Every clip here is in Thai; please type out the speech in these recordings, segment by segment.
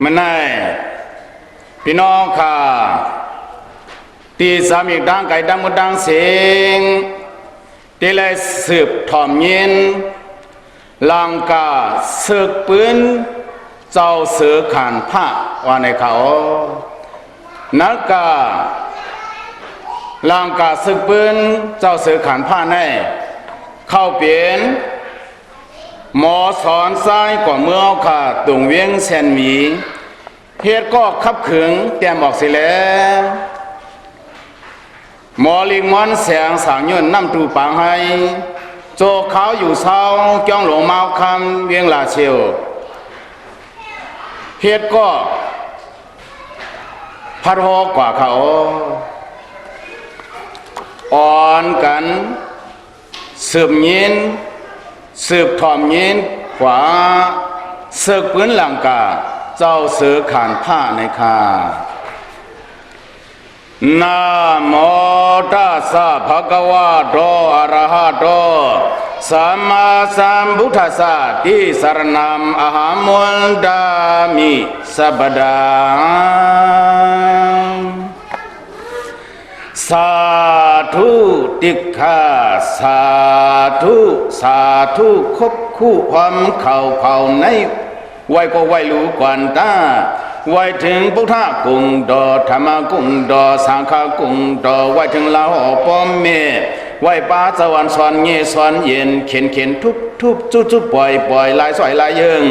มันได้พี่น้องค่ะตีสามีดังไก่ดังมดดังเสียงตีเลยสืบถ่อมยินลังกาศึกปืนเจ้าเสือขานผ้าว่าในเขานักกาลังกาศึกปืนเจ้าเสือขานผ้าในเข้าเปลี่ยนหมอสอนซ้ายกว่าเมื่อค่ะตุงเวียงเซนหมีเฮ็ดก็ขับขึงเตรียมบอกสิแล้วหมอลิงมอนแสงสางยนน้ำตูปางให้โจเขาอยู่เศร้าจ้องหลงเมาคำเวียงลาเชียวเฮ็ดก็พัดหอกกว่าเขาอ่อนกันสืบยินสืบถ่อมยินขวาศึกปืนหลังกาเจ้าเสือขานผ้าในคานะโมตัสสะภะคะวะโตอะระหะโตสัมมาสัมพุทธัสสะติสรณังอะหังมุนตามิสัพพดาสาธุติกขาสาธุสาธุคบคู่ความเข่าเผาในไว้ก็ไว้รู้ก่อนตาไว้ถึงพุทธกุงดอธรรมกุงดอสังฆกุงดอไว้ถึงลาหอป้อมเมไว้ป้าสวรรค์สอนเงสอนเย็นเข็นเข็นทุบทุบจุจุปล่อยปล่อยลายสอยลายยิง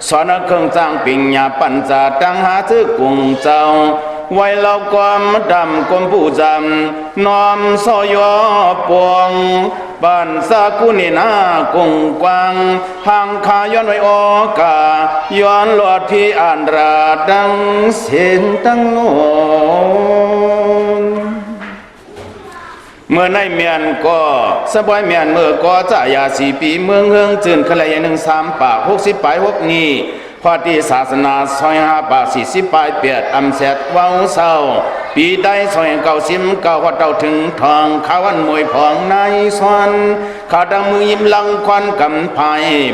สอนเครื่องจ้างปิญญาปัญจตังหาซื้อกุงเจ้าไว้เราความดำกลมผู้จำน้อมสอยปวงบ้านสากุนินากงกวางพังคาย้อนไว้โอกาย้อนหลอดที่อ่านราดังเสียงตั้งโนเมื่อในเมียนก็สบายเมียนเมื่อก็จะยาสีปีเมืองเฮืองจืนขลายหนึ่งสามปาก60 ปลาย6นี้พอที่ศาสนาซอย5 ปาก40 ปลาย8อำแสดเว้าเศร้าปีได้ซอย90 9วัดเต่าถึงทองขาวันมวยผองในสวนขาดังมือยิ้มลังควันกำไพ่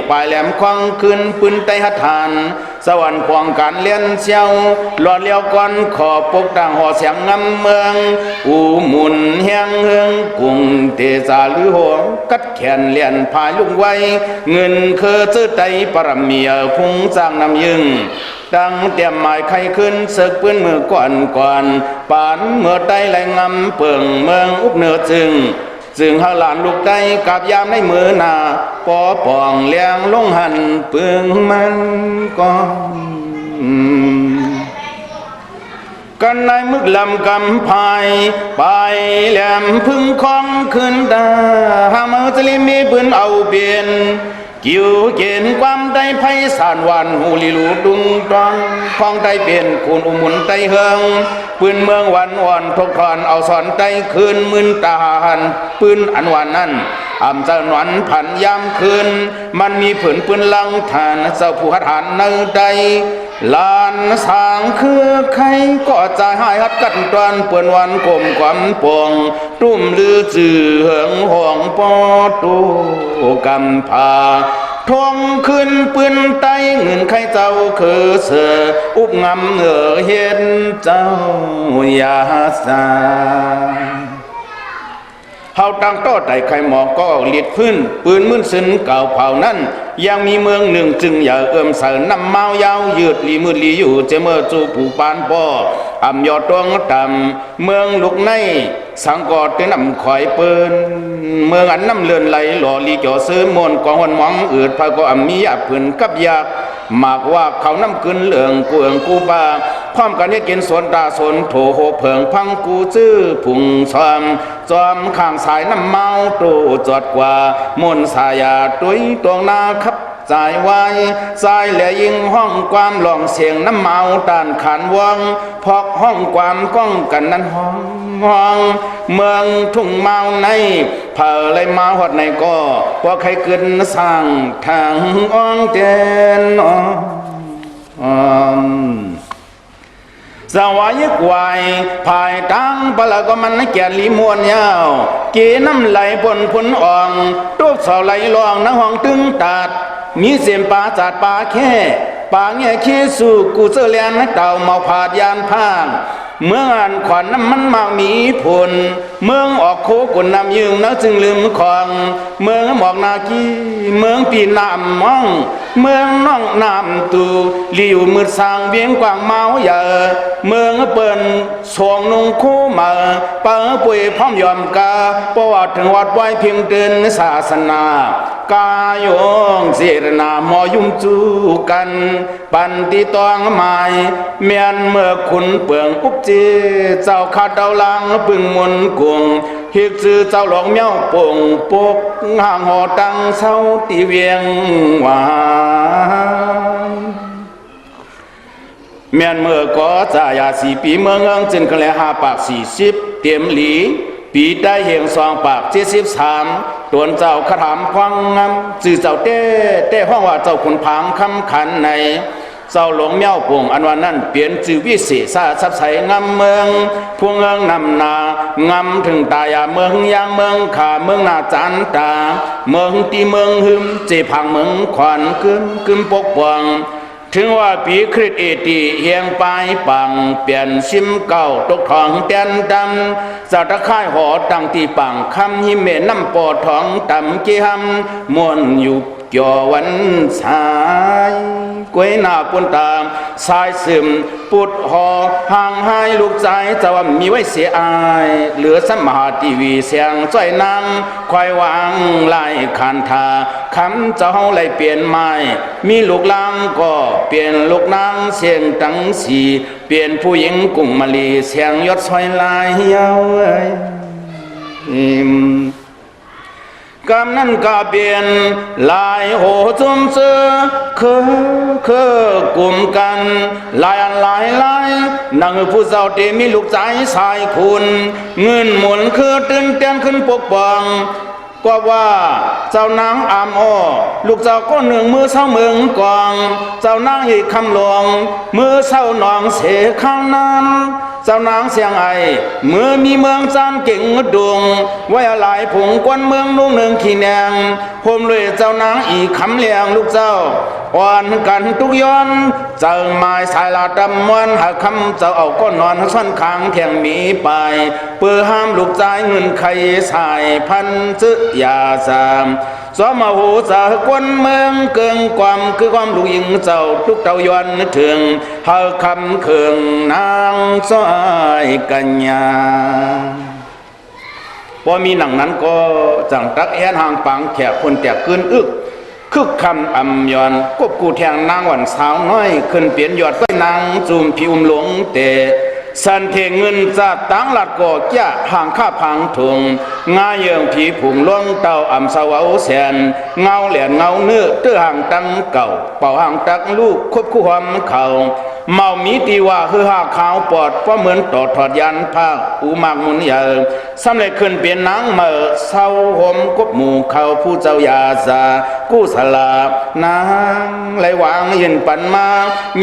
ปลายแหลมควังขึ้นปืนไตหัทานสวรรค์พวงการเลี้ยนเชียวหลอดเลี้ยวก่อนขอปกดังห่อเสียงงำเมืองอูหมุนเฮียงเฮืองกุงเตจาหรือหวงกัดแขนเลียนพายลุงไว้เงินคือซื้อไตปรมียพุงจางนำยึงดังเตรียมหมายไข่ขึ้นศึกปืนมือก่อนปานเมื่อไตไหลงำเปิงเมืองอุบเนื้อจึงหาหลานลูกไตกับยามในมือหนาปอปองเลี้ยงลงหันเปิงมันก่อนกันในมึกลำกำพายไปแหลมพึ่งคองขึ้นดาหามือจะลิมีปืนเอาเปลี่ยนกิ้วเกณฑ์ความได้ไพศาลวันหูลิลูดุงตองคองได้เปลี่ยนคุณอุมุนไตเฮืองปืนเมืองวันอ่อนทกทอนเอาสอนไตคืนมึนตาหันปืนอันวันนั้นอำจะหนวันผันยามคืนมันมีผืนปืนลังฐานเจ้าผู้หัดหันในใดลานสางคือใครก็จะให้ฮัดกันตอนเปื่อนวันกลมความปองตุ้มลือจือเหิงห่องปอตูกำพาทวงขึ้นปืนไตเงินใครเจ้าคือเสืออุบงำเหนือเห็นเจ้ายาสาเฮาตั้งโต๊ะไต่ไข่หมอกก็เลียดพื้นปืนมื่นซึนเก่าเผานั้นยังมีเมืองหนึ่งจึงอย่าเอื้อมเสริญนำเมายาวยืดลีมืดลีอยู่เจเมื่อจูผู้ปานป่ออ่ำยอดตวงต่ำเมืองลูกในสังกอดเป็นนำคอยปืนเมืองอันน้ำเลือนไหลหล่อลีจ่อซื้อมนกองวันมองอืดพาก็อ่ำมีอับผืนกับยากหมากว่าเขาน้ำกึนเหลืองกูเอิงกูบาพร้อมกันให้กินสวนตาสนโถโหเผิงพังกูจื้อผุงจอมข้างสายน้ำเมาตูจอดกว่ามนสายาตุยตวงนาขับสายไว้สายแหลยิงห้องความหลองเสียงน้ำเมาตานขันวังพอกห้องความก้องกันนั้นห้องเมืองทุ่งเมาในเผาเลยมาหดในก็พอใครขึ้นสร้างทางอ้องเจนสวายกวายภายตังปละก็มันแก่นลีมวนยาวกีน้ำไหลปนพุนอ่องตุกเสาไหลลองน้ำห้องตึงตัดมีเสียมปลาจัดปลาแค่ ปางแง่ขี้สู่กูเจอเลียนเต่าเมาผาดยานพางเมืองอันขวัญน้ำมันมากมีผลเมืองออกโคกุนนำยืงนักจึงลืมของเมืองหมอกนากีเมืองปีนามองเมืองน้องน้ำตูลิวมืดสางเวียงกว่างเมาใหญ่เมืองเปิ้นสวงนุงคู่มาเปิดปุยพร้อมยอมกาประวัติถึงวัดไว้เพียงเดินศาสนากายงเสรนาหมอยุ่มจูกันปันติตองหมายเมียนเมื่อคุณเปลืองอุบเจเจ้าขาดเดาลังปึงมนกวงเฮียซื้อเจ้าหลอกเมียวป่งปกห่างหอตังเศร้าตีเวียงหวานเมียนเมื่อก็จ่ายา4 ปีเมืองจึงกระแล5 ปาก 40เตรียมหลีปีได้เหียง2 ปาก 73ตวนเจ้าขถามพังงำจื่อเจ้าเต้ห้องว่าเจ้าขุนพังคำขันในเจ้าหลงเมียวปงอันวันนั้นเปลี่ยนจื่อวิเศษสับใสงำเมืองพวงเอิงนำนางำถึงตายาเมืองยางเมืองขาเมืองนาจันตาเมืองตีเมืองหึมเจพังเมืองขวัญขึ้นปกป้องถึงว่าปีคริสเอติเฮียงปลายปังเปลี่ยนชิมเก่าตกทองเตียนดำจะตะค่ายหอตั้งตีปังคำหิเมน้ำปอดทองตำกีหำมวนอยู่เกี่ยววันสายกวยหน้าปนตามสายซึมปุดหอห่างหายลูกใจจะว่ามีไว้เสียอายเหลือสมาทีวีเสียงจ้อยนางควายวางไล่คันทาคำเจ้าไล่เปลี่ยนไม้มีลูกลางก็เปลี่ยนลูกนางเสียงตั้งสีเปลี่ยนผู้หญิงกุ้งมะลีเสียงยศซอยลายเยาวกำนั้นก็เปลี่ยนลายโหจุมเสือคือกลุ่มกันลายนางผู้เจ้าเตมีลูกใจสายคุณเงินหมุนคือตื่นเต้นขึ้นปกป้องก็ว่าเจ้านางอามอ้อลูกเจ้าก็หนึ่งมือเศร้าเมืองกองเจ้านางอีกคำหลวงมือเศร้าหนองเสข้างนั้นเจ้านางเสียงไอเมื่อมีเมืองจานเก่งดวงไว้หลายผงกวนเมืองลูกหนึ่งขี้แนงผมเลยเจ้านางอีกคำเลี้ยงลูกเจ้าอ่อนกันทุกย้อนเจ้าไม้สายลาดำมวนหาคำเจ้าเอาก้อนนอนซ่อนคางเทียงมีไปเพื่อห้ามลูกใจเงินใครสายพันซึยาสามสมหูสากวนเมืองเกิงความคือความลูกยิงเจ้าทุกเต่าย้อนถึงเฮาคำเคืองนางซอยกัญญาพอมีหนังนั้นก็จังตักแอนห่างปังแขกคนแตกขึ้นอึกคึกคำอำยอนกบกูแทงนางหวันสาวน้อยขึ้นเปลี่ยนยอดไปนางจูมผิวหลงเตะสันเทเงินจะตั้งหลัดก่อแก่ห่างข้าพังถุงงาเยิงผีผุงล่วงเต่าอ่ำสาวาแสนเงาเหลี่ยนเงาเนื้อเตื้อห่างตั้งเก่าเป่าห่างตักลูกคบคู่ความเขาเมามีตีว่าคือหาขาวปอดเพราะเหมือนต่อถอดยันภาคอูมากมุนยาสำเร็จขึ้นเปลี่ยนนางเมื่อเศร้าห่มกบหมู่เขาผู้เจ้ายาซากู้สลาบนางไหลวางยืนปันมา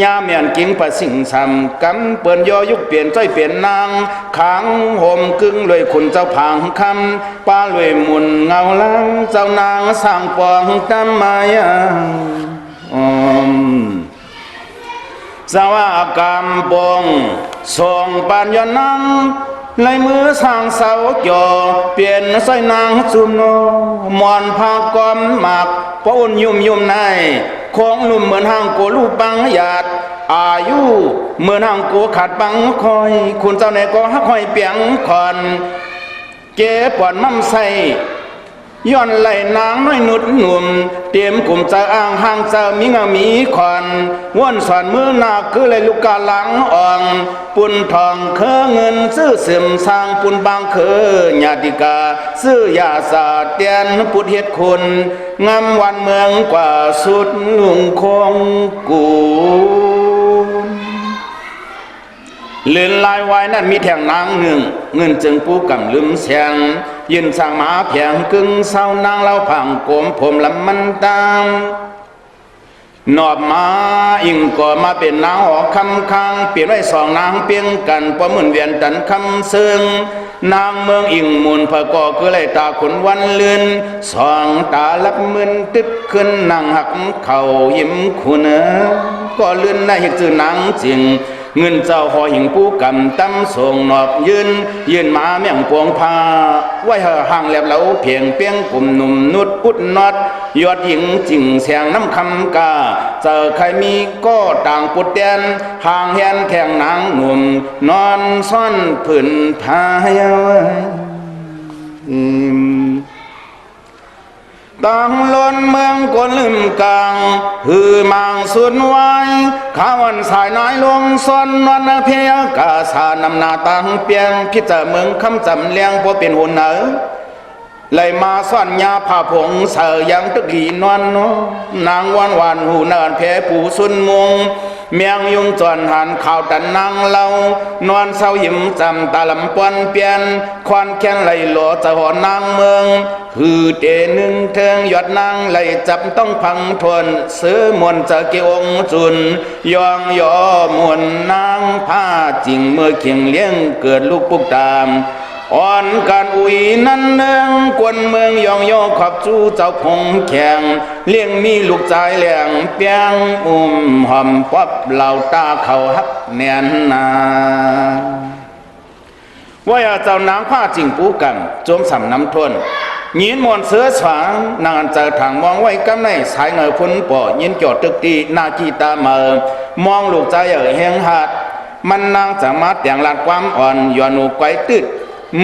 ยาเมียนกิงประสิงสำกำเปิ่นยอยุกเปลี่ยนใจเปลี่ยนนางขังห่มกึ่งเลยคุณเจ้าผางคำป้าเลยหมุนเงาลังเจ้านางสร้างปองตามมายาสวากามปงส่งปัญญานังไหลมือสร้างเสาจอเปลี่ยนใส่นางจุนโนมอนพากอมหมักปนยุ่มในของลุ่มเหมือนห้างโกลูปังหยาดอายุเหมือนห้างโกขาดปังคอยคุณเจ้าในก็ฮักคอยเปียงคอนเก็บปอนมั่มใส่ย้อนไหลนางน้อยนุดหนุ่มเตรียมกลุ่มจะอ้างห่างจะมีงามีขอนว่อนสอนมือหนักคือไหลลูกกาหลังอ่องปุ่นทองเคอเงินซื้อเสื่อมสร้างปุ่นบางเคอญาติกาซื้อยาสาเตียนปุดเฮ็ดคุณงามวันเมืองกว่าสุดลุงคงกูเลื่อนลายไว้นั่นมีแทงนางหนึ่งเงินจึงปูกำลืมเสียงยืนสั่งหมาเพียงกึ่งเศร้านางเล่าผังโกมผมลำมันตามนอบมาอิงก็มาเป็นนางหอกคำค้างเปลี่ยนไว้สองนางเปียงกันพอหมุนเวียนตันคำซึ่งนางเมืองอิงมุนพระก่อคือไรตาขุนวันเลือนสองตาลับมึนตึกขึ้นนางหักเข่ายิ้มคุณ ก็เลื่อนในหิจือนางจริงเงินเจ้าหอหิงผู้กำตั้มส่งนอบยืนมาเมี่ยงปวงพาไว้ห่างแหลบเหลาเพียงเปียงกลุ่มหนุ่มนุดพุดนอดยอดหญิงจริงแสงน้ำคำกาเจอใครมีก็ต่างปุดแดนห่างแหนแข่งนางหนุ่มนอนซ่อนผืนพายตั้งล้นเมืองกวนลืมกลางหือมังสุดไว้ข้าวันสายน้อยลงซ้อนนอนเพียกาสานำนาตังเปียงพิจเมืองคำจำเลี้ยงพอเป็นหุ่นเหนอเลยมาซ่อนยาผ้าผงเสยยังตึกหีนวลนางวันหูเนินเพผู้สุนมุงเมียงยุงจวนหันข่าวตันนางเล่านวลเศร้าหิมจำตาลำปวนเปลี่ยนควันแค้นไหลหล่อจะหอนางเมืองคือเตนึงเทิงยอดนางไหลจับต้องพังทวนซื้อมวลจะเกี่ยวจุนยองยอมวลนางผ้าจริงเมื่อเคียงเลี้ยงเกิดลูกปุกตามอ่อนการอุยนั้นเนืองกวนเมืองยองโยขับจูเจ้าพงแข่งเลี้ยงมีลูกใจแหลงเปียงหอมป๊อบเหล่าตาเขาฮักแน่นนาว่าเจ้านางผ้าจริงปูกันโจมสำน้ำทนยินมวนเสือสางนางเจอทางมองไว้กำในสายเงยพุ่นป่อยินจอดตึกตีนากีตาเมอมองลูกใจแห้งหัดมันนางจะมาแต่งลาดความอ่อนย้อนหูไกวตึด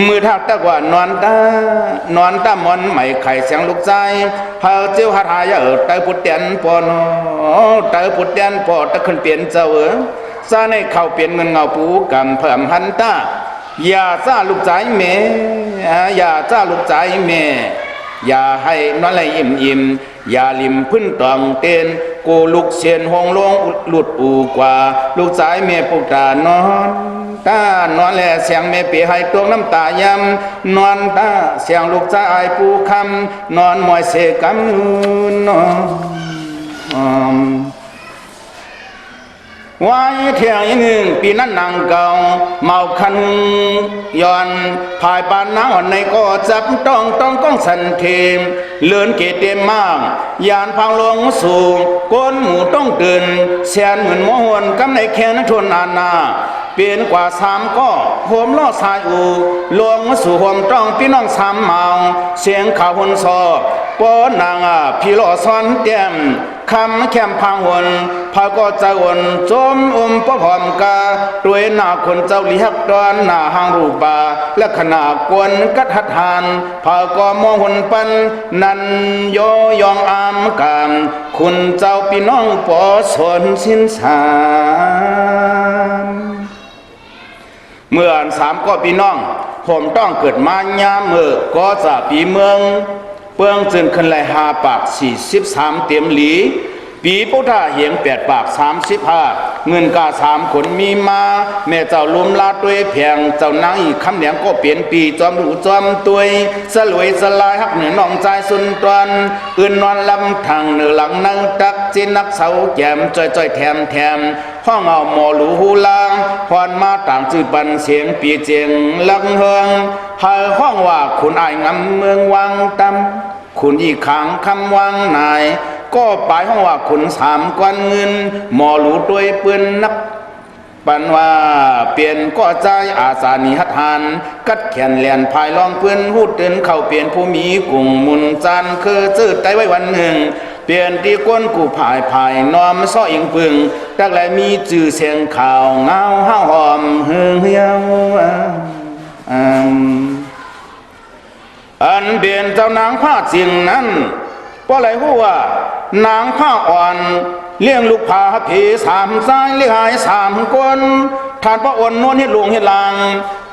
มือทักตะกว่านอนตามอนไม่ไข่เสียงลูกใจเฮาเจ้าหัดหายเตยพุดเตียนปอนเตยพุดเตียนปอตะขึ้นเปลี่ยนเจ้าซาในเข้าเปลี่ยนเงินเงาปูกำเพิ่มหันตาอย่าจ้าลูกใจเมอย่าจ้าลูกใจเมอย่าให้นอนไหลอิ่มอย่าลิมพึ่นตองเต้นกูลูกเสียนหงลงหลุดปูกว่าลูกใจเมปุกตานอนตานอนแลเสียงเมปีให้ตวงน้ำตายำนอนตาเสียงลูกใจปูคำนอนมวยเสกำนอนไว้เที่ยงอีกหนึ่งปีนั้นนางเก่าเมาคันย้อนภายปานนางอ่อนในก็จับต้องก้องสันเทมเลื่อนเกตเตมมากยานพังลงสู่ก้นหมูต้องตื่นเสียนเหมือนมหวนกำในแค่นั้นทวนนาเปลี่ยนกว่า3ก็โหมล่อสายอูลวงสู่โหมต้องพี่น้อง3เมาเสียงข่าวหุ่นซอป้อนางพี่ล่อซ้อนเต็มคำแคมพังวนพาก็จะวนจมปะพอมกาด้วยหน้าคนเจ้าเลียกดอนหน้าหางรูปาและขณะกวนกัดหัดหานพาก็มองหุ่นปันนันโยยองอามกามคุณเจ้าพี่น้องปอสนสินสามเมื่อ3ก็พี่น้องผมต้องเกิดมายามมือก็จะปีเมืองเปืองจึงขึ้นเลย5 ปาก 43เต็มหลีปีพุทธะเหียง8 ปาก 35เงินกา3คนมีมาแม่เจ้าลุมลาด้วยแผงเจ้านางอีกคำเหลียงก็เปลี่ยนปีจอมหูจอมตุยสลวยสลายหักเหนือน้องใจสุนตวนอื่นนอนลำทางเหนือหลังนั่งตักจินนักเสาแก้มจ้อยแถมห้องเอาหมอหลูหูลางพรมาต่างจืดบันเสียงปีเจียงลังเฮืองหาห้องว่าคุณอายงำเมืองวังตำคุณอีกขังคำวังนายก็ไปห้องว่าคุณ3 กวนเงินหมอหลูด้วยปืนนักปันว่าเปลี่ยนก็ใจอาสานิหัตหานกัดแขนแหลนภายลองเพื่อนหูดเดินเข้าเปลี่ยนผู้มีกุ่งมุนจันคือจืดใจไว้วันหนึ่งเปลี่ยนที่ก้นกูภายนอมซ้ออิงปึงตักแลมีจื่อเสียงข่าวเงาห้าหอมเฮืองเฮียวอันเปลี่ยนเจ้านางผ้าจริงนั้นเพราะอะไรหัวนางผ้าอ่อนเลี้ยงลูกผาผี3 สายเลี้ยงหาย3 คนทานพระอ่อนนวลให้หลวงให้ลาง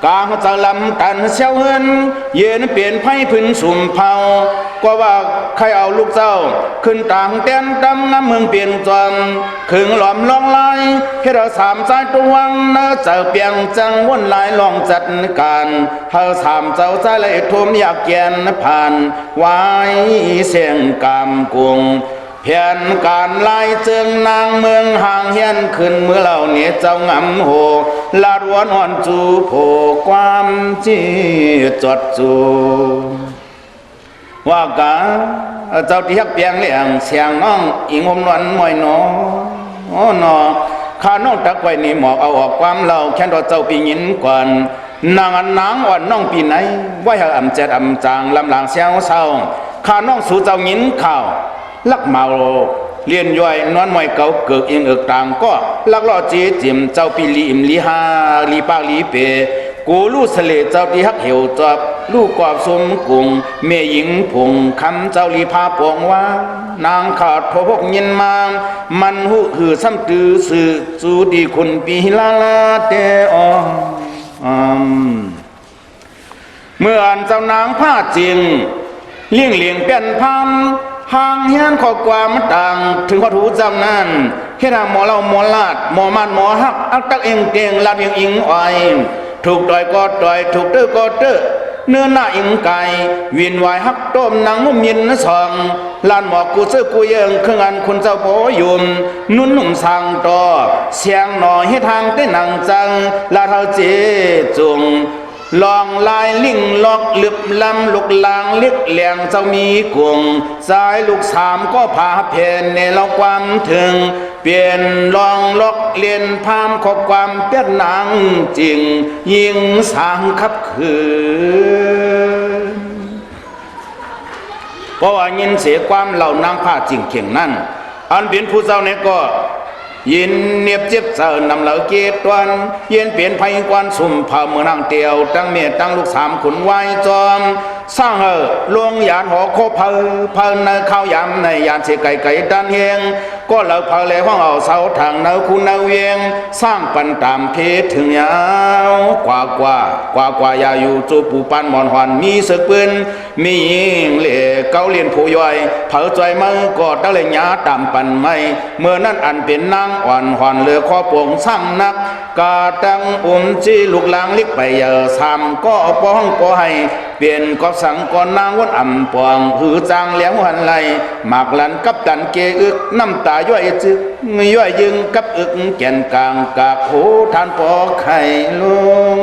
กลางจะลำกันเชี่ยวเฮินเย็นเปลี่ยนไพ่พื้นสุ่มเผาก็ว่าใครเอาลูกเจ้าขึ้นต่างเต้นดำน้ำเมืองเปลี่ยนจอมขึงหลอมลองลายให้เรา3 สายตวงเนื้อเจ้าเปียงจังวนลายลองจัดการเฮา3 เจ้าใจเลยทุ่มอยากเกียนผ่านไว้เสียงกามกุงเพียนการไล่เจิงนางเมืองห่างเฮียนขึ้นเมื่อเหล่านี้เจ้างำโหลาดวนอ่อนจูโผความจีจดจูว่ากะเจ้าที่ฮักเปียงเลี้ยงเสียงน้องอิงอมนวลมวยน้อ อ๋อนอข้าน้องตักไว้นี่หมอกเอาออกความเราแค่ดอเจ้าปีหินก่อนนางอันนางอ่อนน้องปีไหนไว้ให้อำเจ็ดอำจางลำลางเสียวเศร้าข้าน้องสู่เจ้าหินข่าวลักเมาเลียนย่อยนอนมวยเก่าเกิกเองเอิกต่างก็ลักล่อจีจิมเจ้าปีลีอิมลีฮาลีปากลีเปกูลู่เสลเจ้าที่ฮักเหี่ยวจอบลูกกอบสมกุงเมียหญิงผงคำเจ้าลีพาปองว่านางขาดพอพกยินมามันหูหือซ้ำตือสื่อสูดีคนปีลาลาเตอเมื่ออ่านเจ้านางผ้าจริงเลี่ยงเลี่ยงเป็นพันห่างเฮียนข้อความต่างถึงพระถูจำนั้นแค่ทางหมอเล่าหมอลาดหมอมันหมอฮักอักตักเองเตียงลาดเอียงอิงอ้อยถูกต่อยก็ต่อยถูกเตอก็เตอเนื้อหน้าอิงไก่วินวายฮักต้มนางมุ่มยินสองลานหมอกกูเสื้อกูเยิงเครื่องอันคุณเจ้าโผยุมนุ่นหนุ่มสั่งต่อเสียงหน่อยให้ทางได้นังจังลาเท่าเจจงลองลายลิงลอกลึบลำลูกลางเล็กแหลงเจ้ามีกวงสายลูกสามก็พาเพนในเราความถึงเปลี่ยนลองลอกเลียนพามขอความเปียดนางจริงยิงสางขับขืนเพราะว่ายินเสียความเหล่านางผ้าจริงเข่งนั่นอันเป็นผู้เจ้าเนี่ยก็ยินเนียบเจ็บเสนำเหล่าเกตวันเย็นเปลี่ยนภัยกวนสุ่มเผาเมืองนางเตียวตั้งเมียตั้งลูกสามขุนไว้จอมสร้างเหอลวงยานหอโคเพลินในข้าวยำในยานเสียไก่ไก่ดันเฮงก็เหล่าเพลห้องเอาเสาทางเนาคุณเนาเวียงสร้างปันตามเพชรถึงยาวกว่ายาอยู่จูปูปันหมอนหอนมีสึกปืนมียิงเล่เกาเลียนผู้ย่อยเผาใจมือกอดตะเลยหยาตามปันไม่เมื่อนั้นอันเป็นนางอ่อนหอนเลือข้อปวงซ้ำนักกาตังจีลูกลางลิกไปเยอะซ้ำก็ป้องก็ให้เปลี่ยนก็สังก่อนนางวันอ่ำปวงหือจางแล้วหันไหลหมากหลันกับตันเกอึกน้ำตาย่อยจึกย่อยยึงกับอึกแก่นกลางกากโหทานปอไข่ลง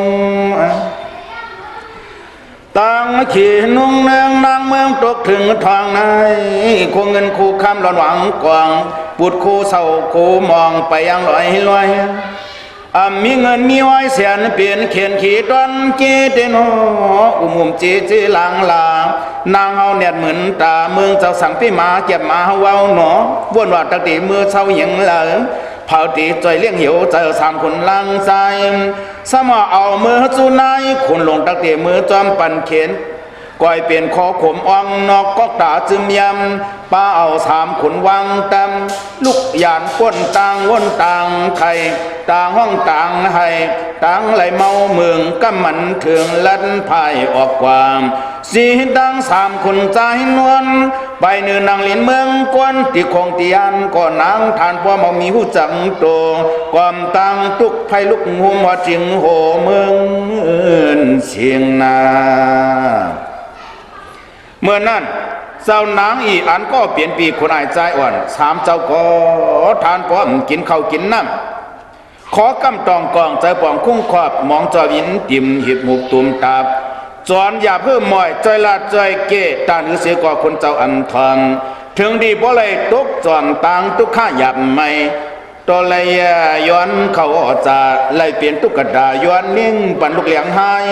ต่างขี่นุ่งเนืองนางเมืองตกถึงทางในคู่เงินคู่คำหลอนหวังกวางปุดคู่เศร้าคู่มองไปยังลอยมีเงินมีไว้เสียนเปลี่ยนเขียนขีดวันเจเตโนมุมเจหลังลานางเฮาเนียดเหมือนตาเมืองเจ้าสั่งพี่มาเก็บมาเว้าหนอวนว่าตักตีมือเศร้าหยังเหลอเผาตีจอยเลี้ยงหิวเจอสามคนลังใจสมอเอามือจูนายคนลงตักตีมือจอมปั่นเข็นก้อยเปลี่ยนคอขมอ่องนอกก็ตาจึมยำป้าเอาสามขุนวังตำลูกยานก้นต่างวนต่างไข่ต่างห้องต่างให้ต่างไหลเมาเมืองก็มันถึงลันภายออกความสีดังสามคนใจนวลไปเนื้อนางลินเมืองกวนติคงตีอันก่อนนางทานพ่อมามีหูจังโตความต่างทุกไพลุกหุมว่าจิงโหเมืองเชียงนาเมื่อนั้นเจ้านางอีอันก็เปลี่ยนปีคนอายใจอ่อนสามเจ้าก็ทานพร้อมกินข้าวกินน้ำขอกำตองกองใจป่องคุ้งขอบมองจอวินติ่มหิบหมุบตุ่มตาบจอนอย่าเพิ่มหมอยใจลาดใจเกตาหรือเสียก่อคนเจ้าอันทองถึงดีบ่เลยตกจอนต่างทุกข้าหยับไม่ตัวเลยย้อนเขาจะไล่เปลี่ยนตุ๊กตาย้อนเลี้ยงปั่นลูกเลี้ยงหาย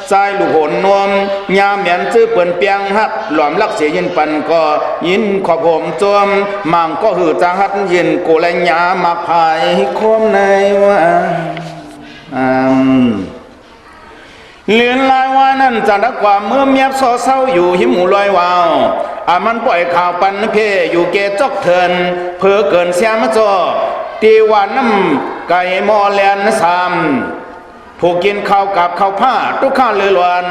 ใจลูกโหนนวมยามเหมียนซื้อเปิ่นเปียงฮักหลอมลักเสียยินปั่นก็ยินขอบผมจวมมังก็หือจางฮัดยินกูและยามาพายคมในว่าเลือนลายว่านั่นจะรักกว่าเมื่อเมียบโซเศร้าอยู่หิมูลอยวาวมันปล่อยข่าวปันเพอยู่เกจกเถินเพื่อเกินเสียมจ่อตีวันน้ำไก่มอแลนสามผู้กินข้าวกับข้าวผ้าทุกข้าเลือลวน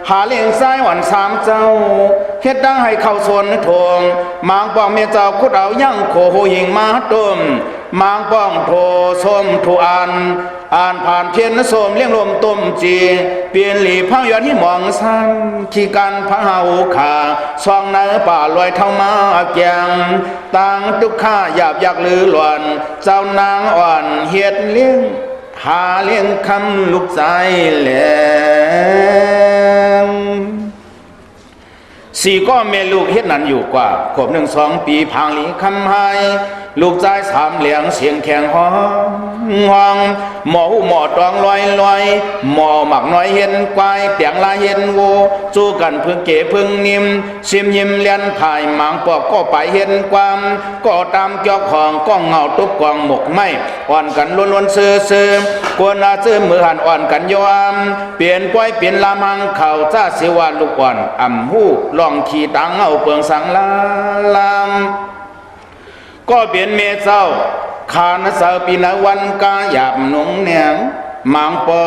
หาเลี้ยงซ้ายหวันสามเจ้าเฮ็ดดังให้เข้าส่วนทงมางป้องเมียเจ้าคุดเอายั่งโคโหหิงมาต้มมางป้องโทส้มถูอ่านผ่านเพียนส้มเลี้ยงลมต้มจีเปลี่ยนหลีพังยอดที่มองสั้นขี้กันพระเฮาขาซองเนื้อป่าลอยเท่ามาแกงต่างทุกข้าหยาบยักลือหลวนเจ้านางอ่อนเฮ็ดเลี้ยงหาเลี้ยงคำลูกใจแหลมสี่ก็เมลูกเฮ็ดนั้นอยู่กว่าขบ1-2 ปีพังหลีคำหาย ลูกใจสามเหลียงเสียงแข็งห้องหมอหูหมอตองลอยหมอหมักน้อยเห็นควายเตียงลายเห็นโวสู้กันพึ่งเก๋พึ่งนิ่มซิมยิ้มเลียนภายหมางปอกก็ไปเห็นความก็ตามเกี่ยวของก้องเงาตุบกองหมกไม่อ่อนกันล้วนซื้อกวนอาซื้อมือหันอ่อนกันยอมเปลี่ยนป้อยเปลี่ยนลามังเข่าจ้าสิวานลูกอ่อนอ่ำหูลองขี่ตังเอาเปลืองสังลามก็เปลี่ยนเมเจ้าขานเสาปีนาวันกาหยาบหนุ่งเนียงมังปอ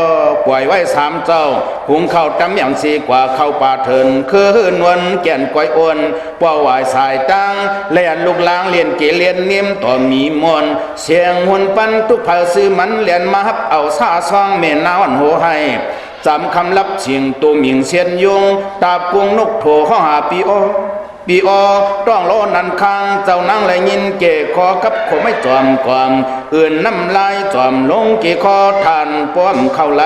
ปล่อยไว้สามเจ้าหุงข้าวจำอย่างสีกว่าข้าวป่าเถินคืนวันแก่นก้อยอ้วนป้อวายสายตังเลียนลูกล้างเลียนเกเลียนนิ่มต่อมีมนเสียงหุ่นปันทุกเผาซื้อมันเลียนมาฮับเอาซาซองเมนาวันโหให้จำคำลับเสียงตัวหมิงเสียนยงตาปุงนกโถข้อหาปีโอต้องโลนันคังเจ้านางเลยยินเกคอกับขไม่จอมความอื่นน้ำลายจอมลงเกคอทานป้อมเข้าไหล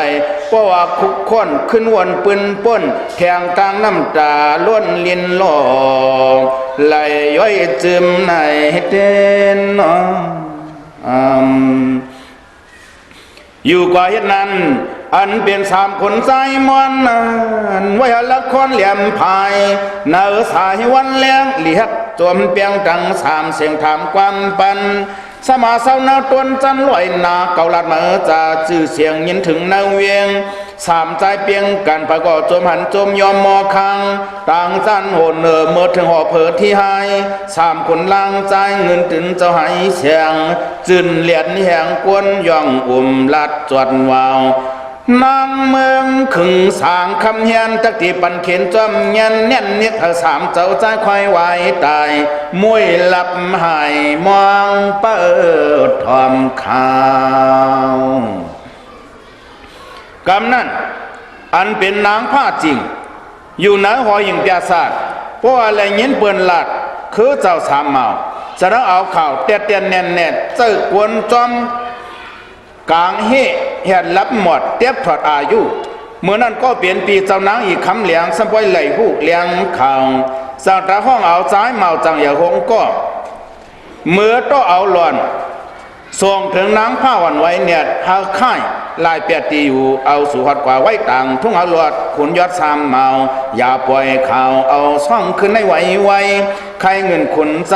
เพราะว่าคุกค้นขึ้นวนปืนป้นแทงทางน้ำตาล้วนลินหลอกไหลย้อยจึมในเด่นอยู่กว่าเหตุนั้นอันเป็นสามคนใจมอนไว้ละคนเหลี่ยมพายเนื้อสายวันเลี้ยงเลียดจวมเปียงจังสามเสียงถามความปันสมาเศร้านาตวนจันลอยนาเกาลัดมาจะจื่อเสียงยินถึงนาเวียงสามใจเปียงกันประกอบจมหันจมยอมมอคังต่างจันโหนเนอเมื่อถึงหอเผิดที่ให้สามคนล่างใจเงินถึงเจ้าให้เสียงจืนเหลียญแหงกวนย่องลัดจวดวาวนางเมืองขึงสางคำเฮียนตักที่ปันเขียนจอมเย็นเนียนนิดสามเจ้าใจควายไว้ตายมวยหลับหายมองเปิดทอมข่าวกำนั้นอันเป็นนางผ้าจริงอยู่เหนือหอยิงเปียศาสตร์เพราะอะไรเงี้ยเปื่อนหลัดคือเจ้าสามเมาจะต้องเอาข่าวเตี้ยแน่นเจ้ากวนจอมกลางเฮ็ดรับหมดเตียบถอดอายุเมื่อนั้นก็เปลี่ยนปีเจ้านางอีกคำเหลียงสมปอยไหลหูเลียงข่าวสั่งตาห้องเอาซ้ายเมาจังอย่าหงก็เมื่อต้องเอาหลอนส่งถึงนางผ้าวันไว้เนี่ยหาค่ายลายเปียตีอยู่เอาสู่หัดกว่าไว้ต่างทุ่งเอาหลอดขุนยอดสามเมาอย่าปล่อยข่าวเอาซ่องขึ้นในไว้ใครเงินขุนใจ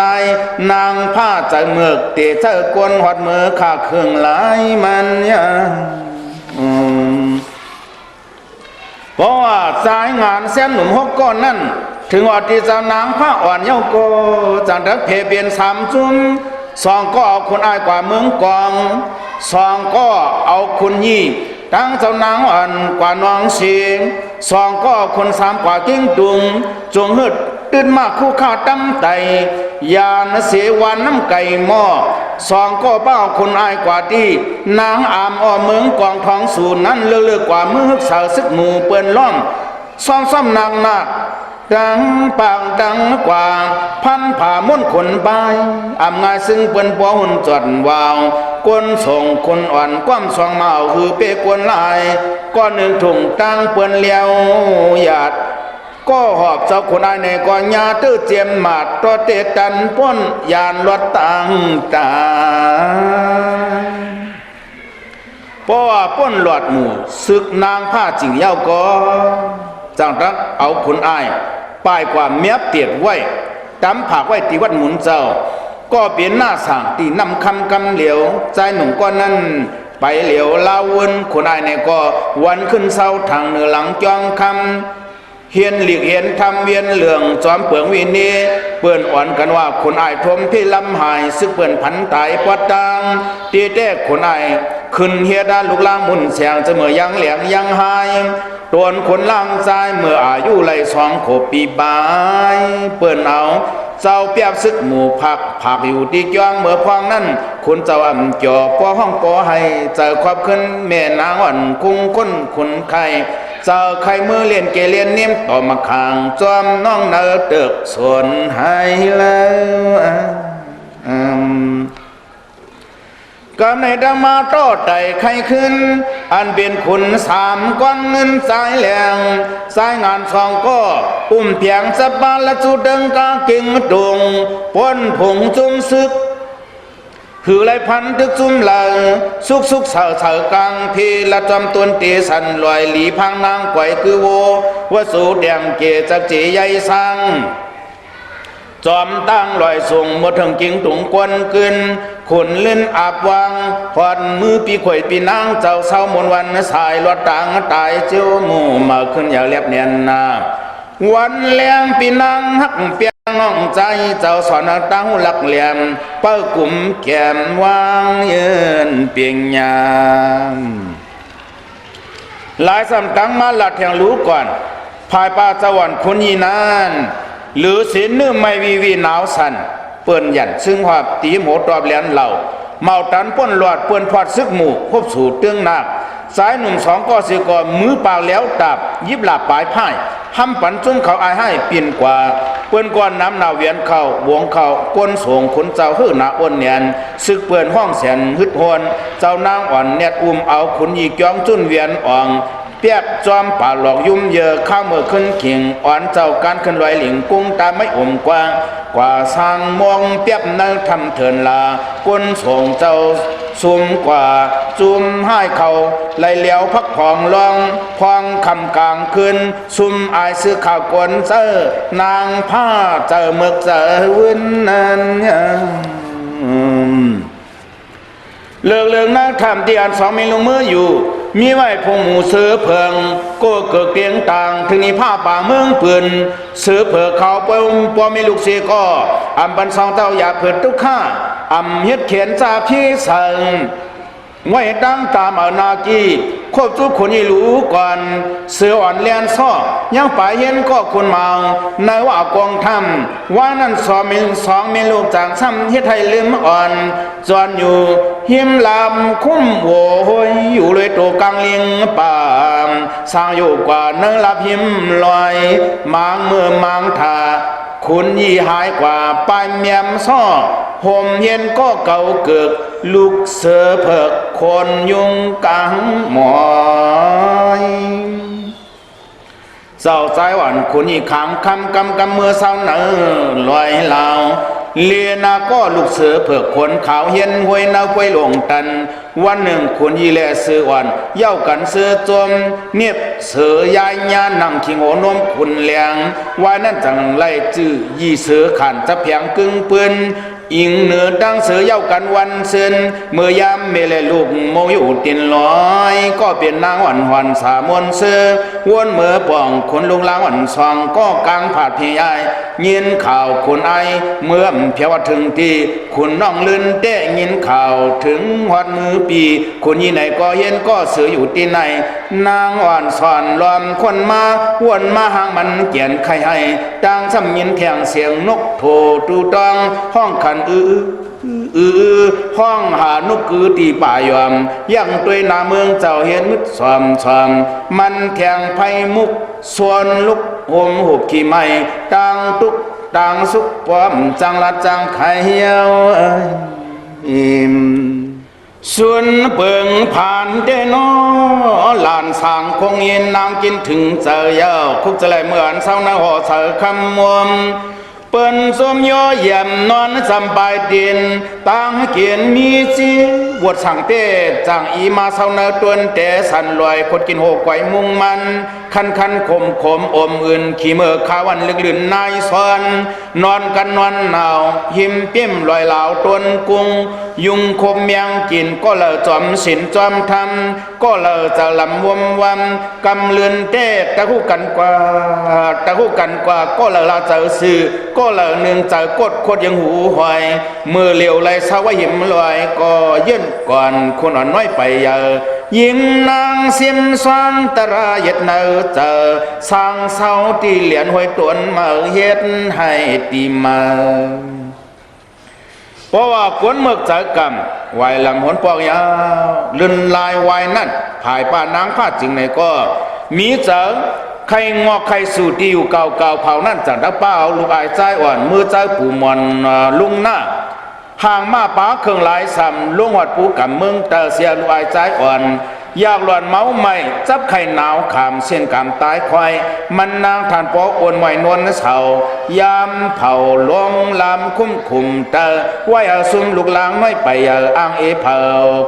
นางผ้าใจเมือกเตะเจ้ากวนหอดมือข้าเครื่องหลายมันเนี่ยเพราะว่าสายงานเส้นหนุ่มหกก้อนนั่นถึงว่าที่เจ้านางผ้าอ่อนเย้าโกจังทักเพเปลี่ยนสามจุ้มสองก็เอาคนอายกว่าเมืองกองสองก็เอาคุณยี่ตั้งเจ้านางอ่อนกว่าน้องเสียงสองก็เอาคนสามกว่ากิ้งดุงจงฮึดตื่นมาคู่ข้าตั้มไตยานเสวันน้ำไก่หม้อสองก็เป้าคนอายกว่าที่นางอามอ้อเมืองกองทองสูนนั้นเลือกกว่ามือฮึกสาวซึกหมู่เปื้อนล่อมซ้อมนางนาดังปางดังกว่าพันผ่ามุ่นขนใบอำงายซึ่งเปิ้นปัวหุ่นจดวาวกวนส่งคนอ่อนก้อมสองเมาคือเปกวนลายก้อนหนึ่งถุงตั้งเปิ้นเลี้ยวหยาดก็หอบเจ้าคนอายในก้อนยาตื้อเจียมหมาดตัวเตตันป้นยานรถต่างตาเพราะว่าป้นหลอดหมู่ศึกนางผ้าจิงเย้าก็จังรักเอาคนอายป้ายกว่าเมียบเตียดไว้ตำผักไว้ที่วัดหมุนเจ้าก็เปลี่ยนหน้าสั่งตีนำคำกำเหลียวใจหนุ่มก้อนนั้นไปเหลียวลาวนคนอายในก็วันขึ้นเศร้าทางเหนือหลังจองคำเฮียนหลีกเฮียนทำเวียนเหลืองจอมเปลืองวินีเปื่อนอ่อนกันว่าคนอายทมพี่ลำหายซึกเปื่อนพันตายปวดตังตีแท้คนอายขึ้นเฮียด้านลูกล่างมุนเสียงจะเมื่อยังเหลียงยังหายตัวคนล่างใจเมื่ออายุไล่สองขบปีบายเปื่อนเอาเจ้าเปียบซึกหมู่ผักอยู่ที่จ้องเมื่อพองนั้นคุณเจ้าอ่ำจ่อป้อห้องป้อให้เจอความขึ้นแม่นางอ่อนคุ้งค้นขุนไข่เจ้าไข่มือเลียนเกเลียนเนียมต่อมาคางจอมน้องเนื้อเติกส่วนให้แล้วก็ในดมาโต้ไต่ไข่ขึ้นอันเป็นขุนสามก้อนเงินสายแหลงสายงานสองก็อุ้มเพียงสะบานและจุดเดิงกาเก่งดงป้นผงจุ่มซึก คือไรพันทึกซุ่มหลังสุกเสากลางพีละจอมตวนตีสันลอยหลีพังนางไกวคือโวว่าสู่แดมเกจักจีใหญ่สังจอมตั้งลอยส่งหมดถึงกิ่งตุงกวนกึนขุนเล่นอาบวังพอดมือปีข่อยปีนางเจ้าเศร้ามนวันสายรถต่างตายเจ้าหมู่มาขึ้นอย่าเรียบเนียนนาวันแรงปีนางหักเปียงน้องใจเจ้าสอนตั้งหลักเหลี่ยมเป้ากลุ่มแก้มวางยืนเปียงยามหลายสำตั้งมาหลัดแห่งรู้ก่อนภายป่าสวรรค์คุณยีนานหรือศีลเนื้อไม่วีหนาวสันเปื่อนหยันซึ่งหอบตีโหตอบแหลนเหล่าเมาตันป้นหลอดเปื่อนพอดซึกหมู่พบสู่เตื้องนาคสายหนุ่มสองก็สิก่อมือปากแล้วตับยิบหลับปลายพ่ายห้ำปันจุ้มเขาอายให้เปลี่ยนกว่าเปื่อนก้อนน้ำหนาวเวียนเข่าวงเข่าก้นส่งขนเจ้าหื้อหนาอ้นเนียนซึกเปื่อนห้องแสนฮึดหวนเจ้านางอ่อนเน็ดเอาขุนยีกยองจุ้นเวียนอ่องเปียกจอมป่าหลอกยุ่มเยอะข้าวเมื่อขึ้นเข่งอ่อนเจ้าการขึ้นลอยหลิงกุ้งตาไม่อมกว้างกว่าสร้างมองเปียบนั่งทำเถินลาก้นส่งเจ้าซุมกว่าจุมให้เขาไหลเหลียวพักผ่องลองพองคำกลางคืนซุมอายซื้อข่าวกวนเจอนางผ้าเจอเมือกเจอวินนั้นเลืองนักทำที่อันสองมีลงมืออยู่มีไว้พงหมูเสือเพิงก็เกิดเตียงต่างถึงนี้ผ้าป่าเมืองปืนเสือเผือกเขาปมปอมีลูกเสียก็อำบันสองเต้าอย่าเผิดทุกข้าอำเฮ็ดเขียนจากพี่สังไว้ดังตามเอานากีควบทุกคนให้รู้ก่อนเสืออ่อนเลียนซ้อยังป่าเย็นก็คนเมาในว่ากองทำว่านั่นสองมีลูกจางซ้ำเฮ็ดให้ลืมอ่อนจอนอยู่หิมลำคุ้มโวยอยู่เลยตัวกลางเลียงป่าสร้างอยู่กว่าเนื้อลับหิมลอยมางเมื่อมางทาคุณยี่หายกว่าปลายเมียมซ้อห่มเย็นก็เก่าเกิกลูกเสือเพิกคนยุงกังหมอยเศร้าใจหวันคุณยี่ขังคำกำเมื่อเศร้าเนื้อลอยลาวเลียนาก็ลูกเสือเผือกขนขาวเย็นห้วยนาห้วยหลงตันวันหนึ่งคุณยี่แลเสืออ่อนเย้ากันเสือจมเมียบเสือยายญานั่งขิงโอนมคุณเลียงว่านั่นจังไล่จื้อยี่เสือขันจะเพียงกึ่งปืนอิงเหนือดังเสือเย้ากันวันเซินเมื่อยามเมลลูกโมอยู่ตินลอยก็เป็นนางวันสามวนเสือวนเมื่อป่องคนลุงลางวันซองก็กลางผาดพี่ยายยินข่าวคนไอเมื่อเพียวถึงที่คุณน้องลื่นเตะยินข่าวถึงหัดมือปีคุณยี่ไหนก็เห็นก็เสืออยู่ที่ไหนนางอ่อนสอนลอมคนมาวนมาหางมันเกียนไข่ให้ดังซ้ำยินแทงเสียงนกโถตูตองห้องขันห้องหานุกือตีป่ายอมยังตัวยนาเมืองเจ้าเห็นมุดสอมมันแทงไผ่มุกส่วนลุกห่มหุบขี้ไม้ต่างตุกต่างสุกปอมจังละจังไข่เหี่ยวส่วนเปิงผ่านเดนอหลานสางคงเย็นนางกินถึงเจอเย้าคุกจะไหลเหมือนเศร้าหน้าห่อเสือคำมวมเปิ้นสมย่อเยี่ยมนอนสบายดินต่างเกียนมีจีบวดสั่งเต้จังอีมาเศร้าเนื้อตวนแต่สันลอยคดกินโหกไกวมุงมันคันขมอมอื่นขี่เมื่อขาวันลึกลื่นนายซ้อนนอนกันนอนหนาวหิมเปี้ยมลอยเหลาตวนกุ้งยุงคมเมียงกินก็เลอจอมสินจอมทำก็เลอจะลำวันกำเลือนเต้ตะคู่กันกว่าก็เลอลาเจอสื่อก็เลอหนึ่งเจอกดโคตรยังหูหอยมือเหลียวไหลสาวหิมลอยก็ยื่นก่อนคนอ่อนน้อยไปเยอะยิงนางเสียมสวงตระเย็ดเนอเจอสร้างเสาตีเหรียญหวยตวนมาเฮ็ดให้ตีมาเพราะว่าขวนเมือกเจอกรรมไวลำหนปอกยาวลื่นลายไวนั่นภายป้านางผ้าจริงไหนก็มีเจอใครงอกใครสู่ที่อยู่เก่าเผานั่นจากดักเป้าลูกอายใจอ่อนมือใจปู่มอนลุงหน้าห่างมาป้าเครื่องหลายซ้ำลุงหอดปูกับเมืองเตอเสียลูกอายใจอ่อน อยากหลอนเมาไม่จับไข่หนาวขามเส้นกามตายควายมันนางทานปออ้วนไหวนวลเสายามเผาลงลำคุ้มขุมเตอไว้อาซุมลูกหลางไม่ไปอ่างเผา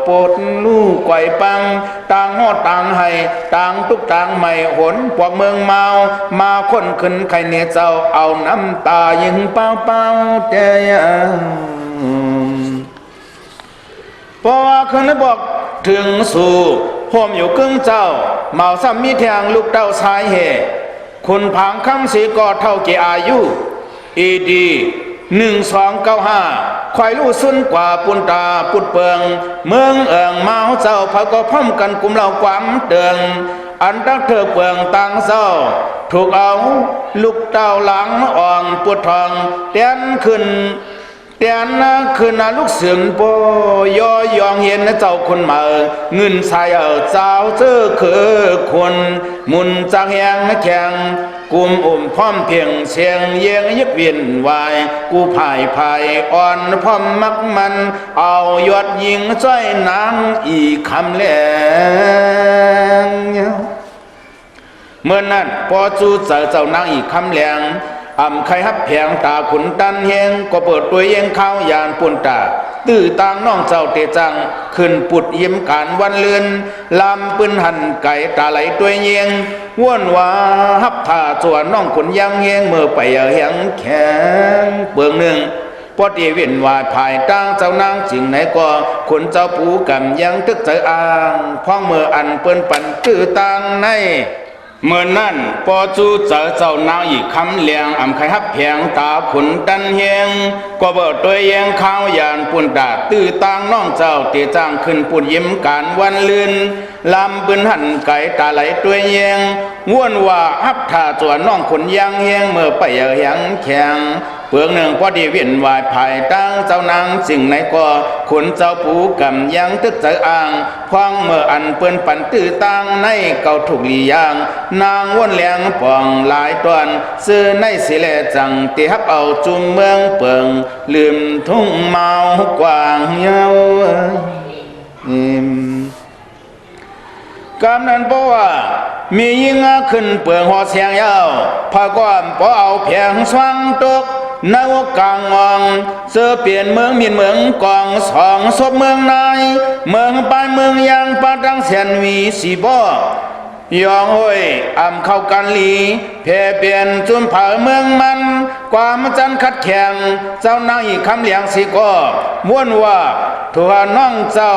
ปวดลูกไกวปังต่างหอดต่างให้ต่างทุกต่างไม่หนพวกเมืองเมามาคนขึ้นไข่เนเจ้าเอาน้ำตายิงเป้าเป้าเดียเพราะว่าคืนบอกถึงสู่ห่มอยู่กึ่งเจ้าเมาซ้ำมีแทงลูกเต้าชายเหคุณพังคำสีกอดเท่าเกอายุอีดี1295ควายลู่ซุนกว่าปุนตาปุดเปิงเมืองเอิงเมาเจ้าพะก็พร้อมกันกลุ่มเราความเตืองอันตักเธอเปิงตังเศร้าถูกเอาลูกเต้าหลังอ่องปวดทองเตียนขึ้นเตียนคืนลูกเสือนโปยอยองเห็นเจ้าคนมาเงินใส่เจ้าเจอคือคนมุนจากแหงแข็งกุมพร้อมเพียงเสียงเยียงยึกเวียนวายกูภายอ่อนพร้อมมักมันเอายอดยิงจ้อยนางอีกคำแรงเมื่อนั้นพอจูเจ้านางอีกคำแรงใครฮับแผงตาขุนตันเฮงก็เปิดตัวเยงเข้ายานปุ่นตาตื้อต่างน้องเจ้าเตจังขึ้นปุดยิ้มการวันเลือนลำปืนหันไก่ตาไหลตัวเยงว่นว่าฮับท่าจวนน้องขุนยังเฮงเมื่อไปเฮียงแข็งเบื้องหนึ่งพอดีเวียนวายภายตั้งเจ้านางจิงไหนก็ขุนเจ้าปูกำยังทึกใจอ่างพ้องเมื่ออันเปิ้นปั่นตื้อต่างในเมื่อนั้นพอจูเจ้านางอีกคำเลียงใครฮับแผงตาขุนตันเฮงก็เบิดตัวเยงข้าวยานปุ่นดาตื้อต่างน้องเจ้าเตจ้างขึ้นปุ่นยิ้มการวันลื่นลำปืนหันไก่ตาไหลตัวเยงว่นว่าฮับท่าจวนน้องขุนยังเฮงเมื่อไปเฮียงแข็งเปลืองหนึ่งพอดีเวียนวายภายตั้งเจ้านางสิ่งไหนก็ขุนเจ้าปูกำยังตึกใจอ่างพองเมื่ออันเปิ้นปั่นตื้อต่างในเก่าถูกลียางนางว่นแหลงป่องหลายตอนซื้อในสิเลจังตีฮับเอาจุมเมืองเปิงลืมทุ่งเมากว่างเยาวกำนั้นเพราะว่ามียิงขึ้นเปลืองหัวเสียงยาวพาก้อนพอเอาเพียงสว่างตกนาวกลางมองเสือเปลี่ยนเมืองมีเมืองกองสองศพเมืองนายเมืองปลายเมืองยังปาดังเสียนวีสีบ่ยองห้วยเข้ากันลีเพเปลี่ยนจุนเผาเมืองมันความจันขัดแข่งเจ้านางอีกคำเลียงสีก็ม้วนว่าถั่วน้องเจ้า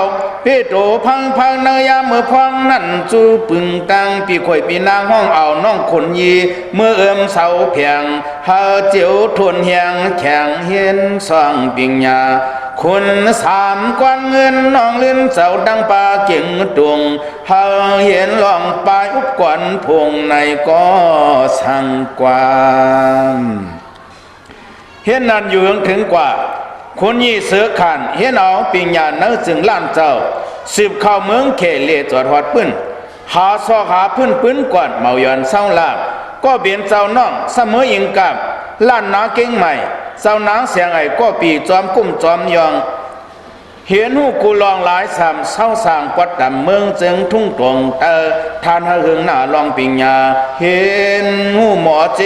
พี่โตพังเนยาเมื่อพองนั่นจูปึงตังปีข่อยปีนางห้องเอาน้องขนยีเมื่อเสาเพียงหาเจียวทวนเฮียงแข่งเห็นสองปิงยาคุณสามกวนเงินน้องลื่นเจ้าดังปลาเก่งดวงเฮาเห็นลองปลายอุบกวนพงในก็สั่งกวามเห็นนั่นอยู่ถึงกว่าคนยี่เสือขันเห็นเอาปิงยาเนื้อจึงล้านเจ้าสืบเข้าเมืองเขเลจอดหอดปื้นหาซอกหาปื้นก่อนเมาหย่อนเศร้าลาบก็เบียนเจ้าน้องเสมออิงกับล้านนาเก่งใหม่เจ้านางเสียงไอ้ก็ปีจอมกุ้มจอมยองเห็นหูกูลองหลายสามเศร้าสางปัดดำเมืองจึงทุ่งตรงทานหึงหน้าลองปิงยาเห็นหูหมอเจ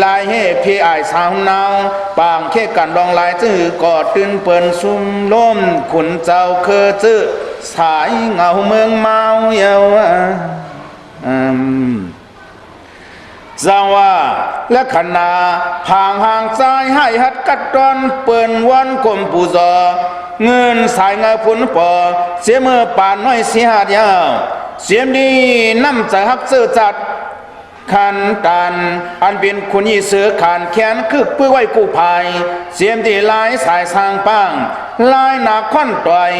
ลายเฮพี่ไอสาวนาวปางแค่กันลองลายจื้อกอดตื่นเปิ่นซุ่มล้มขุนเจ้าเคอจื้อสายเงาเมืองเมาเยาวจังว่าและขณะห่างซ้ายให้หัดกัดตอนเปิ่นวันกลมปูจอเงินสายเงาพุ่นปอเสียมือป่านน้อยเสียหาดยาวเสียมดีน้ำใจฮักเสือจัดขันตันอันเป็นคุณยี่เสือขันแขนคึกเพื่อไว้กู้ภัยเสียมดีลายสายสร้างปังลายหนักค่อนต่อย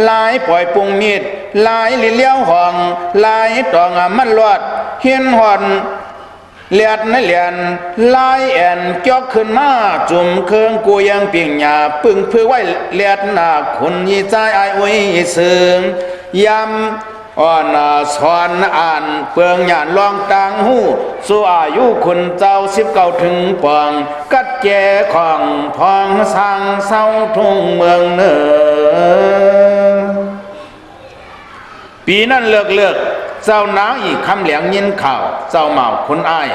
ลายปล่อยปุงมีดลายลิเลี้ยวห้องลายตองมันลอดเฮียนหอนเลียดในเลียนลายแอนเกี่ยวขึ้นมาจุ่มเครื่องกูยังเปียงหยาปึงเพื่อไว้เลียดหน้าคุณยี่ใจไอ้อุ้ยเสื่อมยำอ่อนสอนอ่านเปลืองหยานลองต่างหูสู่อายุคุณเจ้า19ถึงปองกัดแก่ของพองสร้างเศร้าทุ่งเมืองเนอ ปีนั้นเลิกเจ้านางอีกคำเหลียงยินข่าวเจ้าเหมาคนอ้าย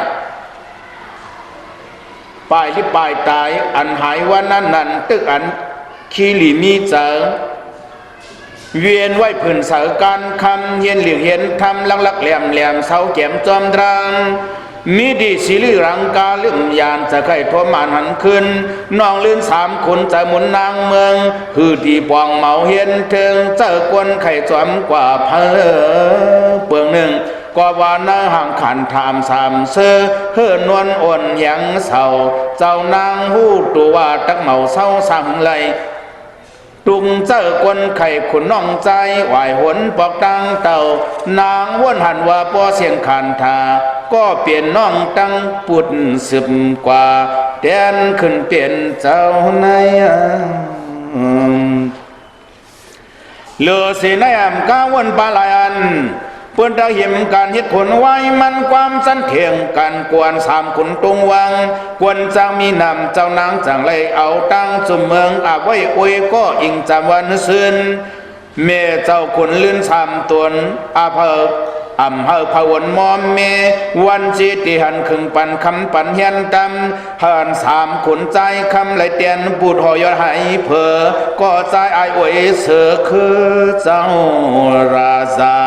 ปลายที่ปลายตายอันหายวันนั้นตึกอันคีรีมีเจอเวียนไว้ผืนเสาการคำเฮียนเหลียงเห็นทำลักแหลมเสาแก้มจอมตรังมีดีสิลือรังกาลืมยานจะไข่ทวมานหันขึ้นน้องลื่น3 คนจะหมุนนางเมืองคือที่ปองเมาเห็นเทิงเจอกวนไข่จอมกว่าเพอเปลืองหนึ่งกว่าหน้าห่างขันถาม3 เสื้อเฮือนวลอ่อนยังเศร้าเจ้านางหู้ตัวว่าตักเมาเศร้าสั่งเลยตุงเจอกวนไข่ขุนน้องใจไหวหนปอกตังเต่านางวนหันว่าปอเสียงขันทาก็เปลี่ยนน้องตั้งปุดสืบกว่าแดนขึ้นเปลี่ยนเจ้าในเลือเสียในแอมก้าวนปลาลายันเพื่อนตาเห็นการเฮ็ดผลไว้มันความสันเถียงกันกวน3 คนตรงวังกวนจางมีนำเจ้านางจังเลยเอาตั้งจุ่มเมืองอาไว้อวยก็อิงจำวันซื่นเมเจ้าคนลื่น3 ตวนอาเพออำเภอพวนมอมเมวันจีติหันขึงปันคำปันเฮียนตำหัน3 คนใจคำไหลเตียนปูดหอยอดหายเพอก็ใจไออวยเสือคือเจ้าราชา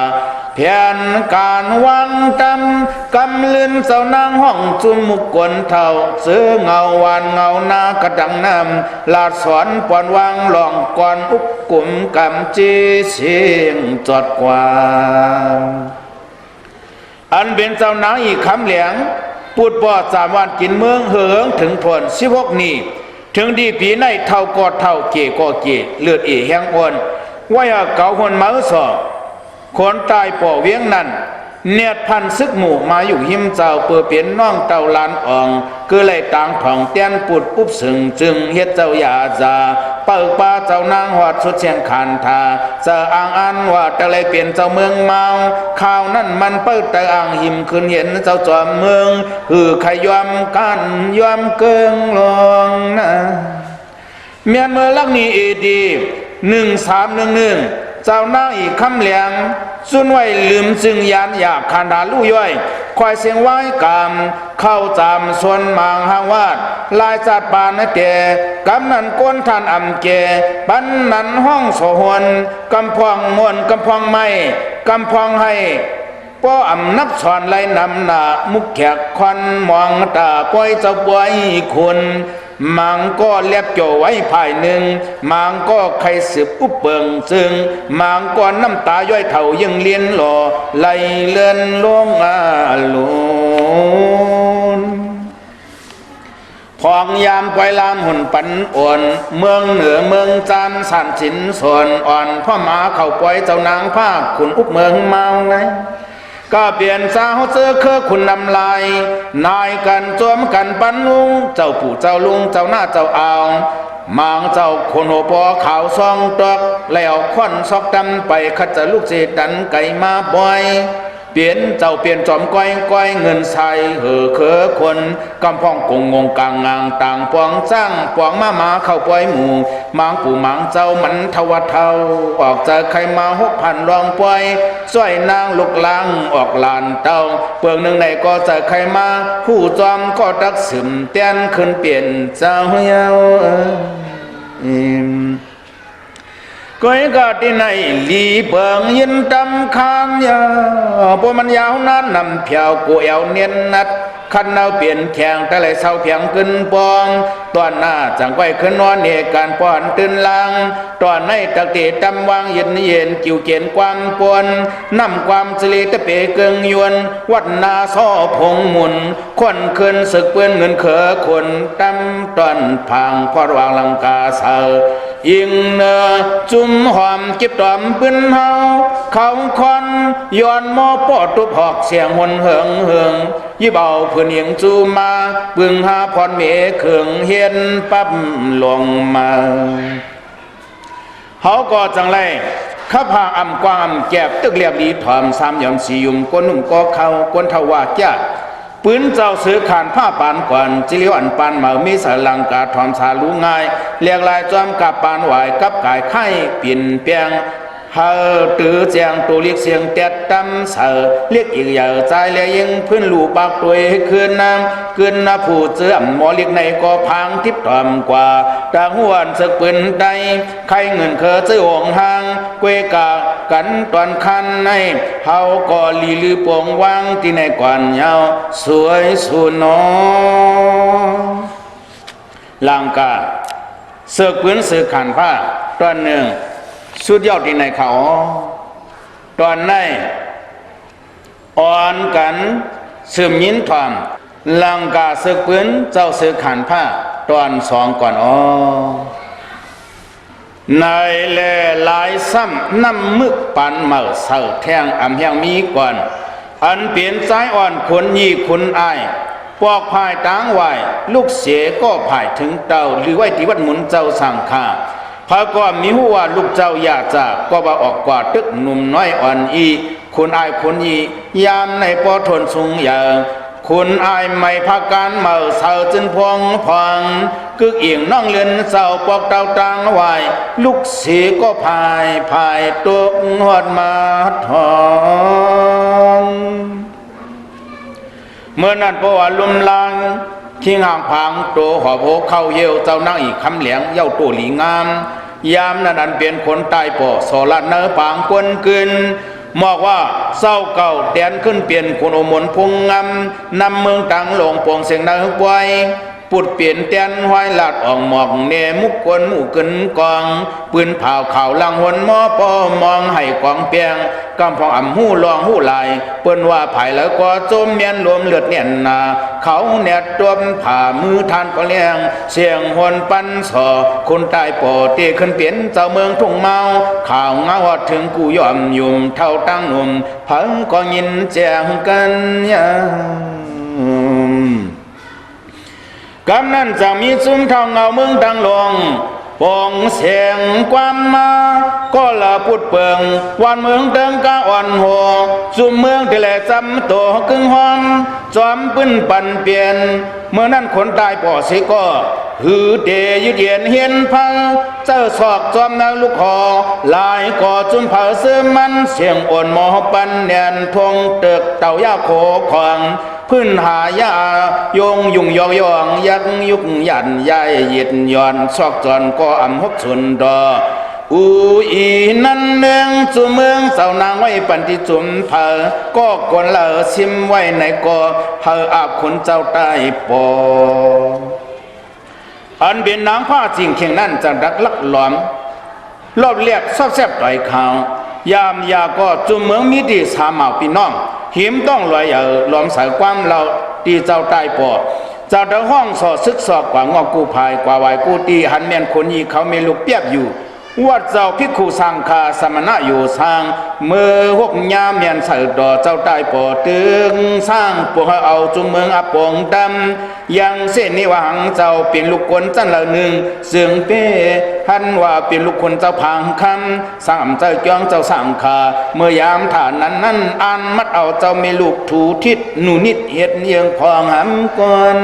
เพียนการวังตำกำลื่นเจ้านางห้องจุมมุกกวนเท่าเสือเงาวันเงานากระดังน้ำลาดสอนปอนวังหลองก่อนอุกกุมกำจีเสียงจอดกว่าอันเป็นเจ้านางอีกคำเหลียงปูดปอด3 วันกินเมืองเหิงถึงผล16 นี้ถึงดีปีในเท่ากอดเท่าเกก็เกเลือดแห้งอ่อนว่าเก่าคนมาสอบคนตายป่อเวียงนั้นเนียดพันซึกหมู่มาอยู่หิมเจ้าเปื่อเปลี่ยนน้องเต่าลานอ่องคือเลยต่างถ่องเตียนปุดปุ๊บสึงจึงเฮ็ดเจ้าอย่าจาเปิกป้าเจ้านางหอดสุดเชียงขันทาเจ้าอ่างอันว่าจะเลยเปลี่ยนเจ้าเมืองเมาข่าวนั้นมันเปิดแต่อ่างหิมขึ้นเห็นเจ้าจอมเมืองคือใครยอมกันยอมเกิงลงนะเมียนเมื่อลักนี้เอดี1311เจ้านางอีกคำเหลียงสุนไว้ลืมจึงยานอยากขันดาลู่ย่อยคอยเสียงไว้กามเข้าจำส่วนมังหางวาดลายจัดปานเตกำนันก้นท่านอำเกปันนันห้องโสหวนกำพองมวนกำพองไม่กำพองให้ป้ออำนับสอนไล่นำหน้ามุกแขกควันมองตาป้อยเจ้าป่วยคุณมังก็เล็บโจไว้ภายหนึ่งมังก็ใครสืบอุปเปิงซึ่งมังก็น้ำตาย่อยเท่ายังเลียนหล่อไหลเลื่อนลงอาลุนพองยามไกวลามหุ่นปันอ่อนเมืองเหนือเมืองจานสันสินส่วนอ่อนพ่อมาเข้าปล่อยเจ้านางภาคขุนอุปเมืองเมาไงก็เปลี่ยนสาวเสื้อเครือคุณนำลายนายกันจวมกันปันลุงเจ้าปู่เจ้าลุงเจ้าหน้าเจ้าอ่างมางเจ้าคนหัวปอขาวซองตอกแล้วควันซอกดำไปขัดจะลูกเศษดันไก่มาบ่อยเปลี่ยนเจ้าเปลี่ยนจอมก้อยเงินใส่เหอเคอคนกำพองกงงงกลางงางต่างปองจ้างปองมาเข้าปล่อยหมู่มังปู่มังเจ้ามันทวเทาออกจากใครมา6,000รองปล่อยสวยนางลุกลังออกลานเต้าเปลืองหนึ่งในก็จะใครมาผู้จอมก็ตักซึมเตียนขึ้นเปลี่ยนเจ้าเยาก้อยกาที่ในลีเปิงยินตำคางยาพวมันยาวนั้นนำเพียวกูเอวเนียนนัดขันเอาเปลี่ยนแข่งแต่เลยเศร้าเพียงขึ้นปองตอนหน้าจังไว้ขึ้นนอนเหตุการป้อนตื่นลังตอนให้ตักตีตำวางเย็นกิ่วเกียนความปวนนำความสิริตะเปเกิงยวนวัดนาซ้อพงหมุนคนขึ้นศึกเปื้อนเงินเขอคนตำตอนพังพอระวางลังกาเสายิงเนอจุ่มหอมเก็บตอมปืนเฮาเขาคอนย้อนมอปอตุบหอกเสียงหนเหิงยี่เบาเพื่อนยิงจูมาปึงหาพรเมเขิงเฮียนปั๊บลงมาเขาก็จังไรข้าพาอ่ำกวางอ่ำแก็บตึกเรียบดีถอม3 ยอม4 ยุมก้นนุ่มก็เข้าก้นทวาจ้าปืนเจ้าซื้อขานผ้าปานก่อนจิริวันปานเหมามีสลังกาทอมสาลูง่ายเรียกลายจอมกับปานไหวกับกายไข่เปลี่ยนแปลง เฮาตือแจงตัวเรียกเสียงเต็ดตำเสอเรียกอีกอย่างใจเลยยิงพื้นลูปากตัวคืนน้ำคืนน้ำผู้เสื่อมหมอเรียกในก็พังทิพย์ต่ำกว่าตาหัวนสึกปืนใดใครเงินเคอซื้อหงหางเกวกากันตอนคันในเฮาก็ลีลือปวงวางที่ในก่อนยาวสวยสุนอลังกาเสือกปืนเสือขันผ้าตอนหนึ่งสุดยอดที่ในเขาตอนในอ่อนกันซึมยินทอมลังกาเสือกปืนเจ้าเสือขันผ้าตอนสองก่อนในแลหลายซ้ำน้ำมึกปันเมื่อเสือแทงอำแหงมีก่อนอันเปลี่ยนใจอ่อนคนยี่คุณอายปอกภายต่างไหวลูกเสียก็ภายถึงเต่าหรือไว้ที่วัดหมุนเจ้าสังฆาพระก็มีหัวลูกเจ้าอยากจะก็ว่าออกกว่าตึกหนุ่มน้อยอ่อนอีคุณอายคนอียามในปอทนสูงอย่างคุณอายไม่พักการเมื่อเสาจึนพองพองกึกเอียงน้องเลือนเสาปอกเต่าต่างไหวลูกเสียก็ภายตกหอดมาทองเมื่อนั้นเพราะว่าลุมลางที่ห่างพังโตหอบโหเข้าเยี่ยวเจ้านั่งอีกคำเหลียงเย้าตัวหลีงามยามนั้นอันเป็นคนตายป่อโซลัดเนื้อปางกวนกึนบอกว่าเศร้าเก่าแดนขึ้นเปลี่ยนคนอมนพงงามนำเมืองตังหลงปวงเสียงเนื้อไว้ปุดเปลี่ยนแตนห้อยหลัดออกหมอกเนมุกกวนหมู่กึนกองปืนเผาข่าวลังหนหม้อปอมองให้กองเปียงกำพองอ่ำหู้ลองหู้ลายเปิ้นว่าไผ่แล้วก็จมเมียนรวมเลือดเนี่ยนาเขาแนดตัวผ่ามือทานก็เลี้ยงเสียงหวนปันสอคนตายปอเตขึ้นเปลี่ยนเจ้าเมืองทุ่งเมาข่าวเงาหอดถึงกูยอมยุ่มเท่าตั้งหนุ่มเพิ่งก็ยินแจ้งกันกำนั้นจะมีซุ้มเท่าเงาเมืองดังลงปองเสียงความมาก็ละพุดเปิงวันเมืองเดิงกะอ่อนหัวซุ้มเมืองที่แหลจำตัวกึ่งหอมจอมปื้นปั่นเปลี่ยนเมื่อนั้นคนตายป่อสิก็หือเดยึดเย็นเฮียนพังเจ้าศอกจอมนางลูกคอลายก่อจุนเผาเสื้อมันเสียงอ่อนหมอปันเนียนทงเตึกเต่ายาโคของพื้นหายายงยุ่งยองยองยักยุกยันยายหยิดย้อนซอกจอนก็อำหกสุนดออูอีนั่นเมืองจุเมืองเจ้านางไว้ปันที่จุมเผอก็กวนเล่าซิมไว้ในก็เผออาบคุณเจ้าใต้ปออันเป็นนางผ้าจริงเข่งนั่นจะดักลักหลอมรอบเรียกซอบแซบต่อยขาวยามยาก็จุเมืองมีดีสามเหมาพี่น้องหิมต้องลอยหลอมสายความเราตีเจ้าใต้ปอเจ้าเดาห้องสอซึกสอบกว่างอกู้ภายกว่าไหวกู้ตีหันเมียนคนยีเขาเมลูกเปียบอยู่วัดเจ้าพิคุสังฆาสมณะอยู่สร้างเมื่อหกยามเมียนใส่ดอเจ้าใต้ปอตึงสร้างพวกเอาจุเมืองอาปงดำยังเส้นนิวังเจ้าเป็นลูกคนจันละหนึ่งเสื่องเป้ท่านว่าเป็นลูกคนเจ้าพังคำสามเจ้าจ้องเจ้าสังฆาเมื่อยามฐานนั้นอ่านมัดเอาเจ้าเมลูกถูทิศหนูนิดเฮ็ดเยียงพองหำก่อน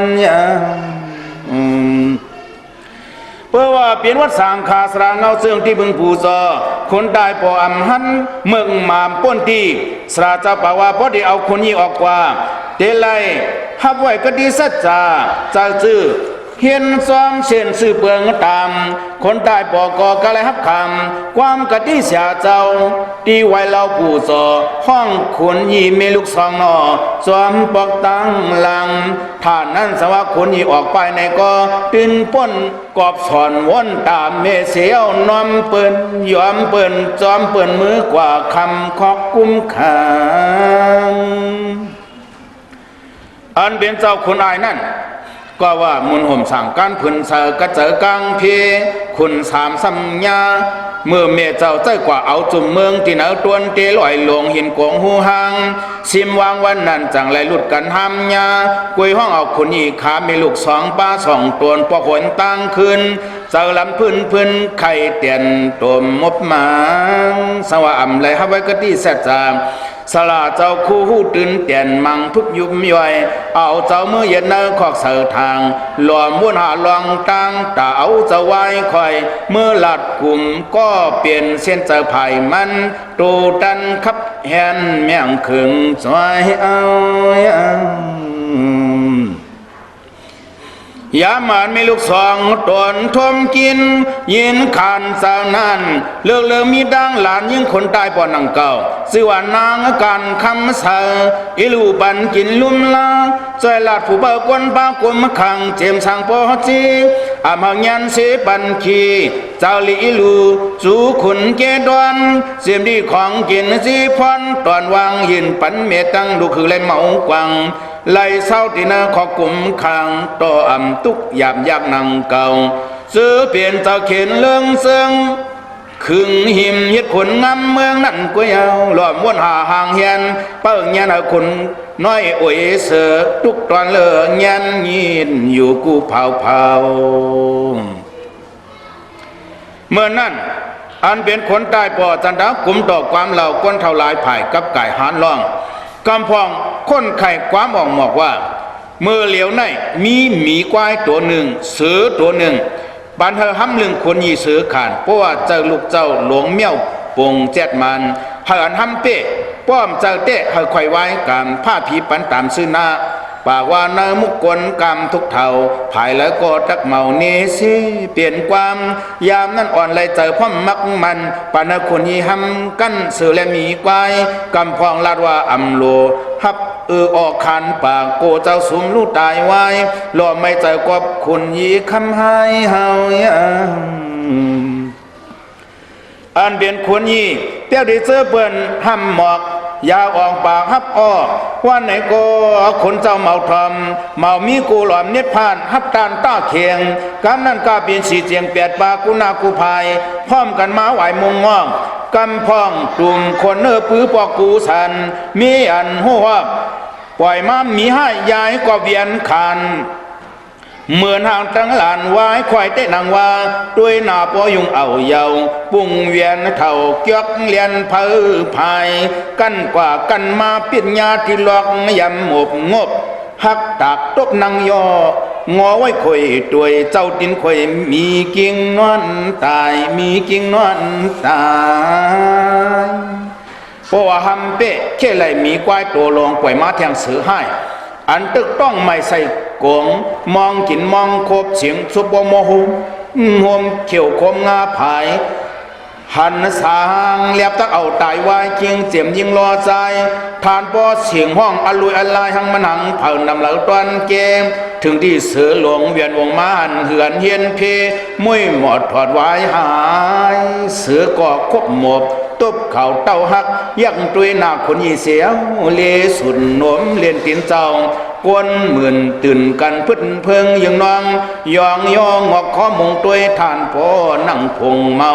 เพื่อว่าเปลี่ยนวัดสังฆาสระเงาเสื่องที่บึงผูซอคนตายปออำหันเมืองมามป้นที่สระเจ้าป่าว่าพอได้เอาคนนี้ออกกว่าเตลัยฮับไว้ก็ดีสัจจาเจ้าซื่อเฮียนซ้อมเช่นสื่อเปลืองตามคนตายปอกอกะไรฮับคำความกะดีเสียเจ้าตีไว้เราผู้ซอห้องขุนยีเมลูกสองนอซ้อมปอกตั้งหลังท่านนั้นสว่าขุนยีออกไปในก็ตื่นป้นกอบสอนวนตามเมเสียวน้อมเปิ้นยอมเปิ้นจอมเปิ้นมือกว่าคำขอบกุ้มขางอันเป็นเจ้าคุณอายนั่นก็ว่ามุนห่มสั่งการผืนเสกระเจอกังเพคุณสามสัญญาเมื่อเมเจ้าใจกว่าเอาจุ่มเมืองที่เหนือตวนเตลอยหลงหินกงหูหางซิมวางวันนั้นจังไรหลุดกันห้ามยากวยห้องเอาคุณอีขามีลูกสองป้าสองตวนปอกหนตั้งคืนเจ้าลำพื้นไข่เตียนตมมบมาสว่าอ่ำไรฮับไว้ก็ที่แสจาง สลาเจ้าคู่หูตื่นเตียนมังทุบยุบย่อยเอาเจ้ามือเย็นเนอขอกเสือทางหลอมวนหาลองตังตาเอาเจ้าไว้คอยเมื่อหลัดกลุ่มก็เปลี่ยนเส้นเจ้าไผ่มันตูดันขับแฮนเมียงขึงสวยเอายามันมีลูกสองตนทมกินยินขานสาวนั้นเลือกมีดังหลานยิ่งคนตายปอนังเก่าสิว่านางการคำเสออิลูบันกินลุ่มลาใจลาดผู้เบิกวนปากมขังเจียมสังปอจีอามังยันเสปันขีเจ้าลิอิลูจูขุนเกดวนเสียมดีของกินสีพรตอนวางยินปันเมตังดูคือเล่นเมากวังไล่เศร้าที่นาขอกลุ่มขังต่ออำตุกยามยากนังเก่าซื้อเปลี่ยนเจ้าเขียนเรื่องเซิงขึงหิมเฮ็ดผลงำเมืองนั่นก็ยาวหลอมวนหาห่างเฮียนเปิ้งยันเอาคนน้อยโอยเสือทุกตอนเลือยันยินอยู่กูเผาเมื่อนั้นอันเป็นคนตายปอจันดากลุ่มต่อความเหล่าก้นเท่าลายไผ่กับไก่หานล่องกำพองคนไข่ความออกหมอกว่าเมื่อเหลียวในมีหมีควายตัวหนึ่งเสือตัวหนึ่งบันเทอห้ำลึงคนยีเสือขานเพราะว่าเจ้าลูกเจ้าหลวงเมี่ยวปงแจดมันเฮอันห้ำเป้ป้อมเจ้าเตะเฮไข่ไว้กามผ้าผีปันตามซื้อหน้าปากว่านามุกกลกรรมทุกเท่าภายแล้วก็ตักเมาเนสิเปลี่ยนความยามนั้นอ่อนไหลเจอพ่อมมักมันปานคนยีหำกั้นเสือและมีควายกำพองลาดว่าอำโลฮับออกคันปากโกเจ้าสุมลูกตายไว้หล่อไม่เจอกบคุณยีคำให้เฮาอันเบียนคนยีเตี้ยวดีเสื้อเปิ้นห้ำหมอกยาออกปากฮับอ้อว่าไหนก็คนเจ้าเมาทำเมามีกูหลอมเน็ดผ่านฮับตานต้าเคียงกำนั้นกาเปลี่ยนสีเจียงเปียดปากุนากูภายพร้อมกันมาไหวมุงง่องกำพองกลุ่มคนปื้อปอกกูสันมีอันหัวปล่อยมามีให้ยายก็เวียนคันเหมือนห่างตั้งหลานไว้ควายเตะนางว่าด้วยหน้าปอยุงเอาเยาปุ่งเวียนเท่าเกียกเลียนเผอภายกันกว่ากันมาปิดญาที่หลอกยำหมบงบหักตากตบนางยองอไว้ข่อยตัวเจ้าดินข่อยมีกิ่งนอนตายมีกิ่งนอนตายเพราะว่าฮัมเป้แค่ไรมีควายตัวลงปล่อยมาแทงเสือให้อันตึกต้องไม่ใส่กงมองกินมองคบเสียงสุบโมหุหวมเขียวคมงาผายหันสางเลียบตักเอาตายไว้เคียงเจียมยิงรอใจทานปอเสียงห้องอลุยอลายหังมันหังเผานำเหล่าตอนเกมถึงที่เสือหลวงเวียนวงมาหันเหือนเฮียนเพมุ้ยหมดถอดไว้หายเสือก่อคบหมบตบเข่าเต้าหักยักตุยหน้าคนยีเสียวเลสุนหนมเลียนตีนเจ้ากวนหมื่นตื่นกันพึ่นเพิงยังน้องยองยองงอกข้อมงตุยทานพอนั่งพงเมา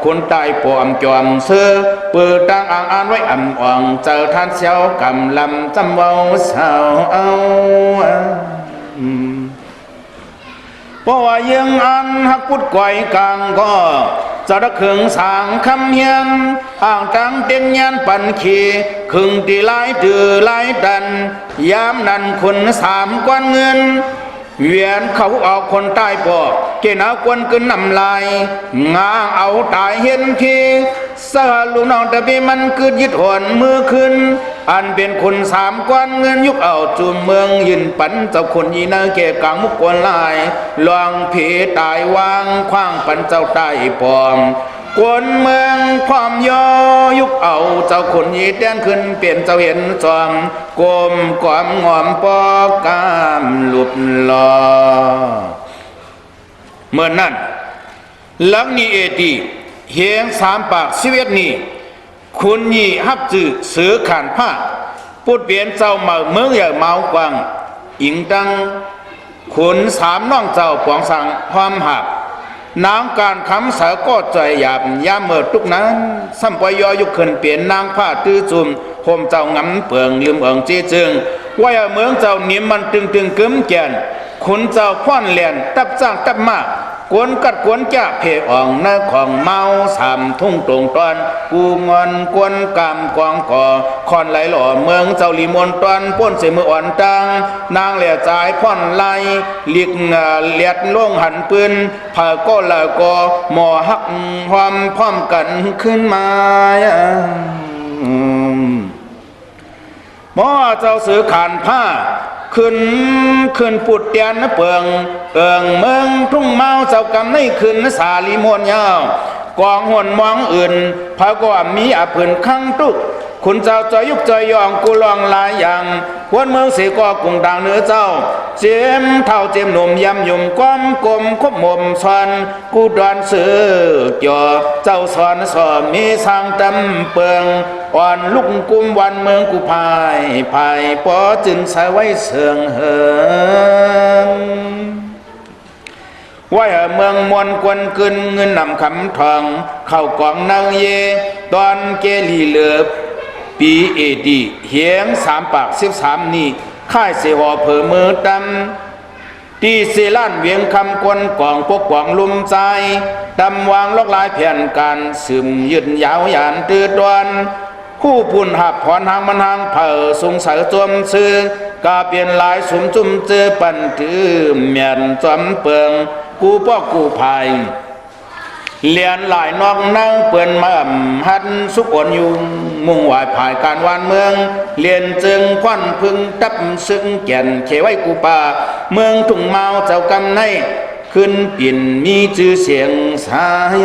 คนตายปอมจอมเสือเปิดตังอ่างอ่านไว้อ่ำอ่องเจอท่านเสียวกำลำจำเว้าเศร้าเอาเพราะว่ายังอันหักพุดก่อยกลางก็จะได้ขึงสางคำเฮียนอ่างตังเต็นยันปันขีขึงตีไล่ตือไล่ดันยามนั้นคนสามกวนเงินเวียนเขาเอาคนตายปอเกณฑ์เอาควนขึ้นนำลายงาเอาตายเห็นทีสาลูน้องแต่พี่มันคือยึดหวนมือขึ้นอันเป็นคนสามกวนเงินยุกเอาจุมเมืองยืนปันเจ้าคนยีนาเกกลางมุกกวนลายลองผีตายวางคว้างปันเจ้าตายปอมกวนเมืองความย่อยุกเอาเจ้าคนยีแดนขึ้นเปลี่ยนเจ้าเห็นจอมกลมความงอมปอกามหลุดลอเมื่อนั้นหลังนี้เอตีเฮียงสามปากชีวิตนี้คุณยีฮับจื้อเสือขานผ้าพูดเปลี่ยนเจ้าเมาเมืองใหญ่เมากวางอิงดังขุนสามน้องเจ้าปวงสังความหักนางการคำสาก็ใจหยาบยามเมื่อทุกนั้นสัมปยอยุขึ้นเปลี่ยนนางผ้าตื้อจุ่มห่มเจ้างำเปืองลืมเอิงจีจึงว่าเมืองเจ้านิ่มมันตึงกึ้มแก่นขุนเจ้าคว้านเลียนตับจ้างตับมาก กวนกัดกวนจะเพอ่องหน้าของเมาสามทุ่งตรงตอนกูงอนกวนกามกองก่อคอนไหลหล่อเมืองเจ้าลีมวนตอนป้นเสมืออ่อนตังนางเหลี่ยจ่ายพ่อนไหลเลียกเลียดล่งหันปืนเผาก็ละก็หมอหักความพร้อมกันขึ้นมาหมอเจ้าสือขานผ้าขึ้นปุดเตียนเปิงเมืองทุ่งเมาเจ้ากำในขึ้นสาลีมวนยาวกองหวนมองอื่นพระก็มีอาผืนข้างตุกคุณเจ้าจอยยุกจอยยองกูลองลายอย่างวันเมืองเสก็กุงดังเนื้อเจ้าเจมเท่าเจมหนุ่มยำยุ่มก้อมกลมคบหม่มสอนกูดอนสือเกี่ยวเจ้าสอนสอนมีสร้างตำเปิงอ่อนลุกกุมวันเมืองกูพายปอจึงสายไว้เสืองเหิงว่าเมืองมวลกวนกึนเงินนำคำทองเข้ากองนางเยตอนเกลีเหลือบปีเอดีเหียง3 ปาก 13นี่ค่ายเสวอเผอมือดำตีเซล้านเวียงคำกวนกองพวกกวางลุมใจดำวางลอกลายแผ่นการซึมยืนยาวยานตืดวนคู่ปุ่นหับผอนหางมันหางเผอสงสัยจวมซื้อกาเปลี่ยนลายสุมจุ่มเจอปันถือเมียนจอมเปิงกูป้อกูภายเลียนหลายนอกนั่งเปื่อนมาหันสุกอ่อนอยู่มุ่งไหวภายการวานเมืองเลียนจึงควันพึงตับซึ่งแก่นเขไว้กูป่าเมืองทุ่งเมาเจ้ากำในขึ้นปิ่นมีชื่อเสียงสาย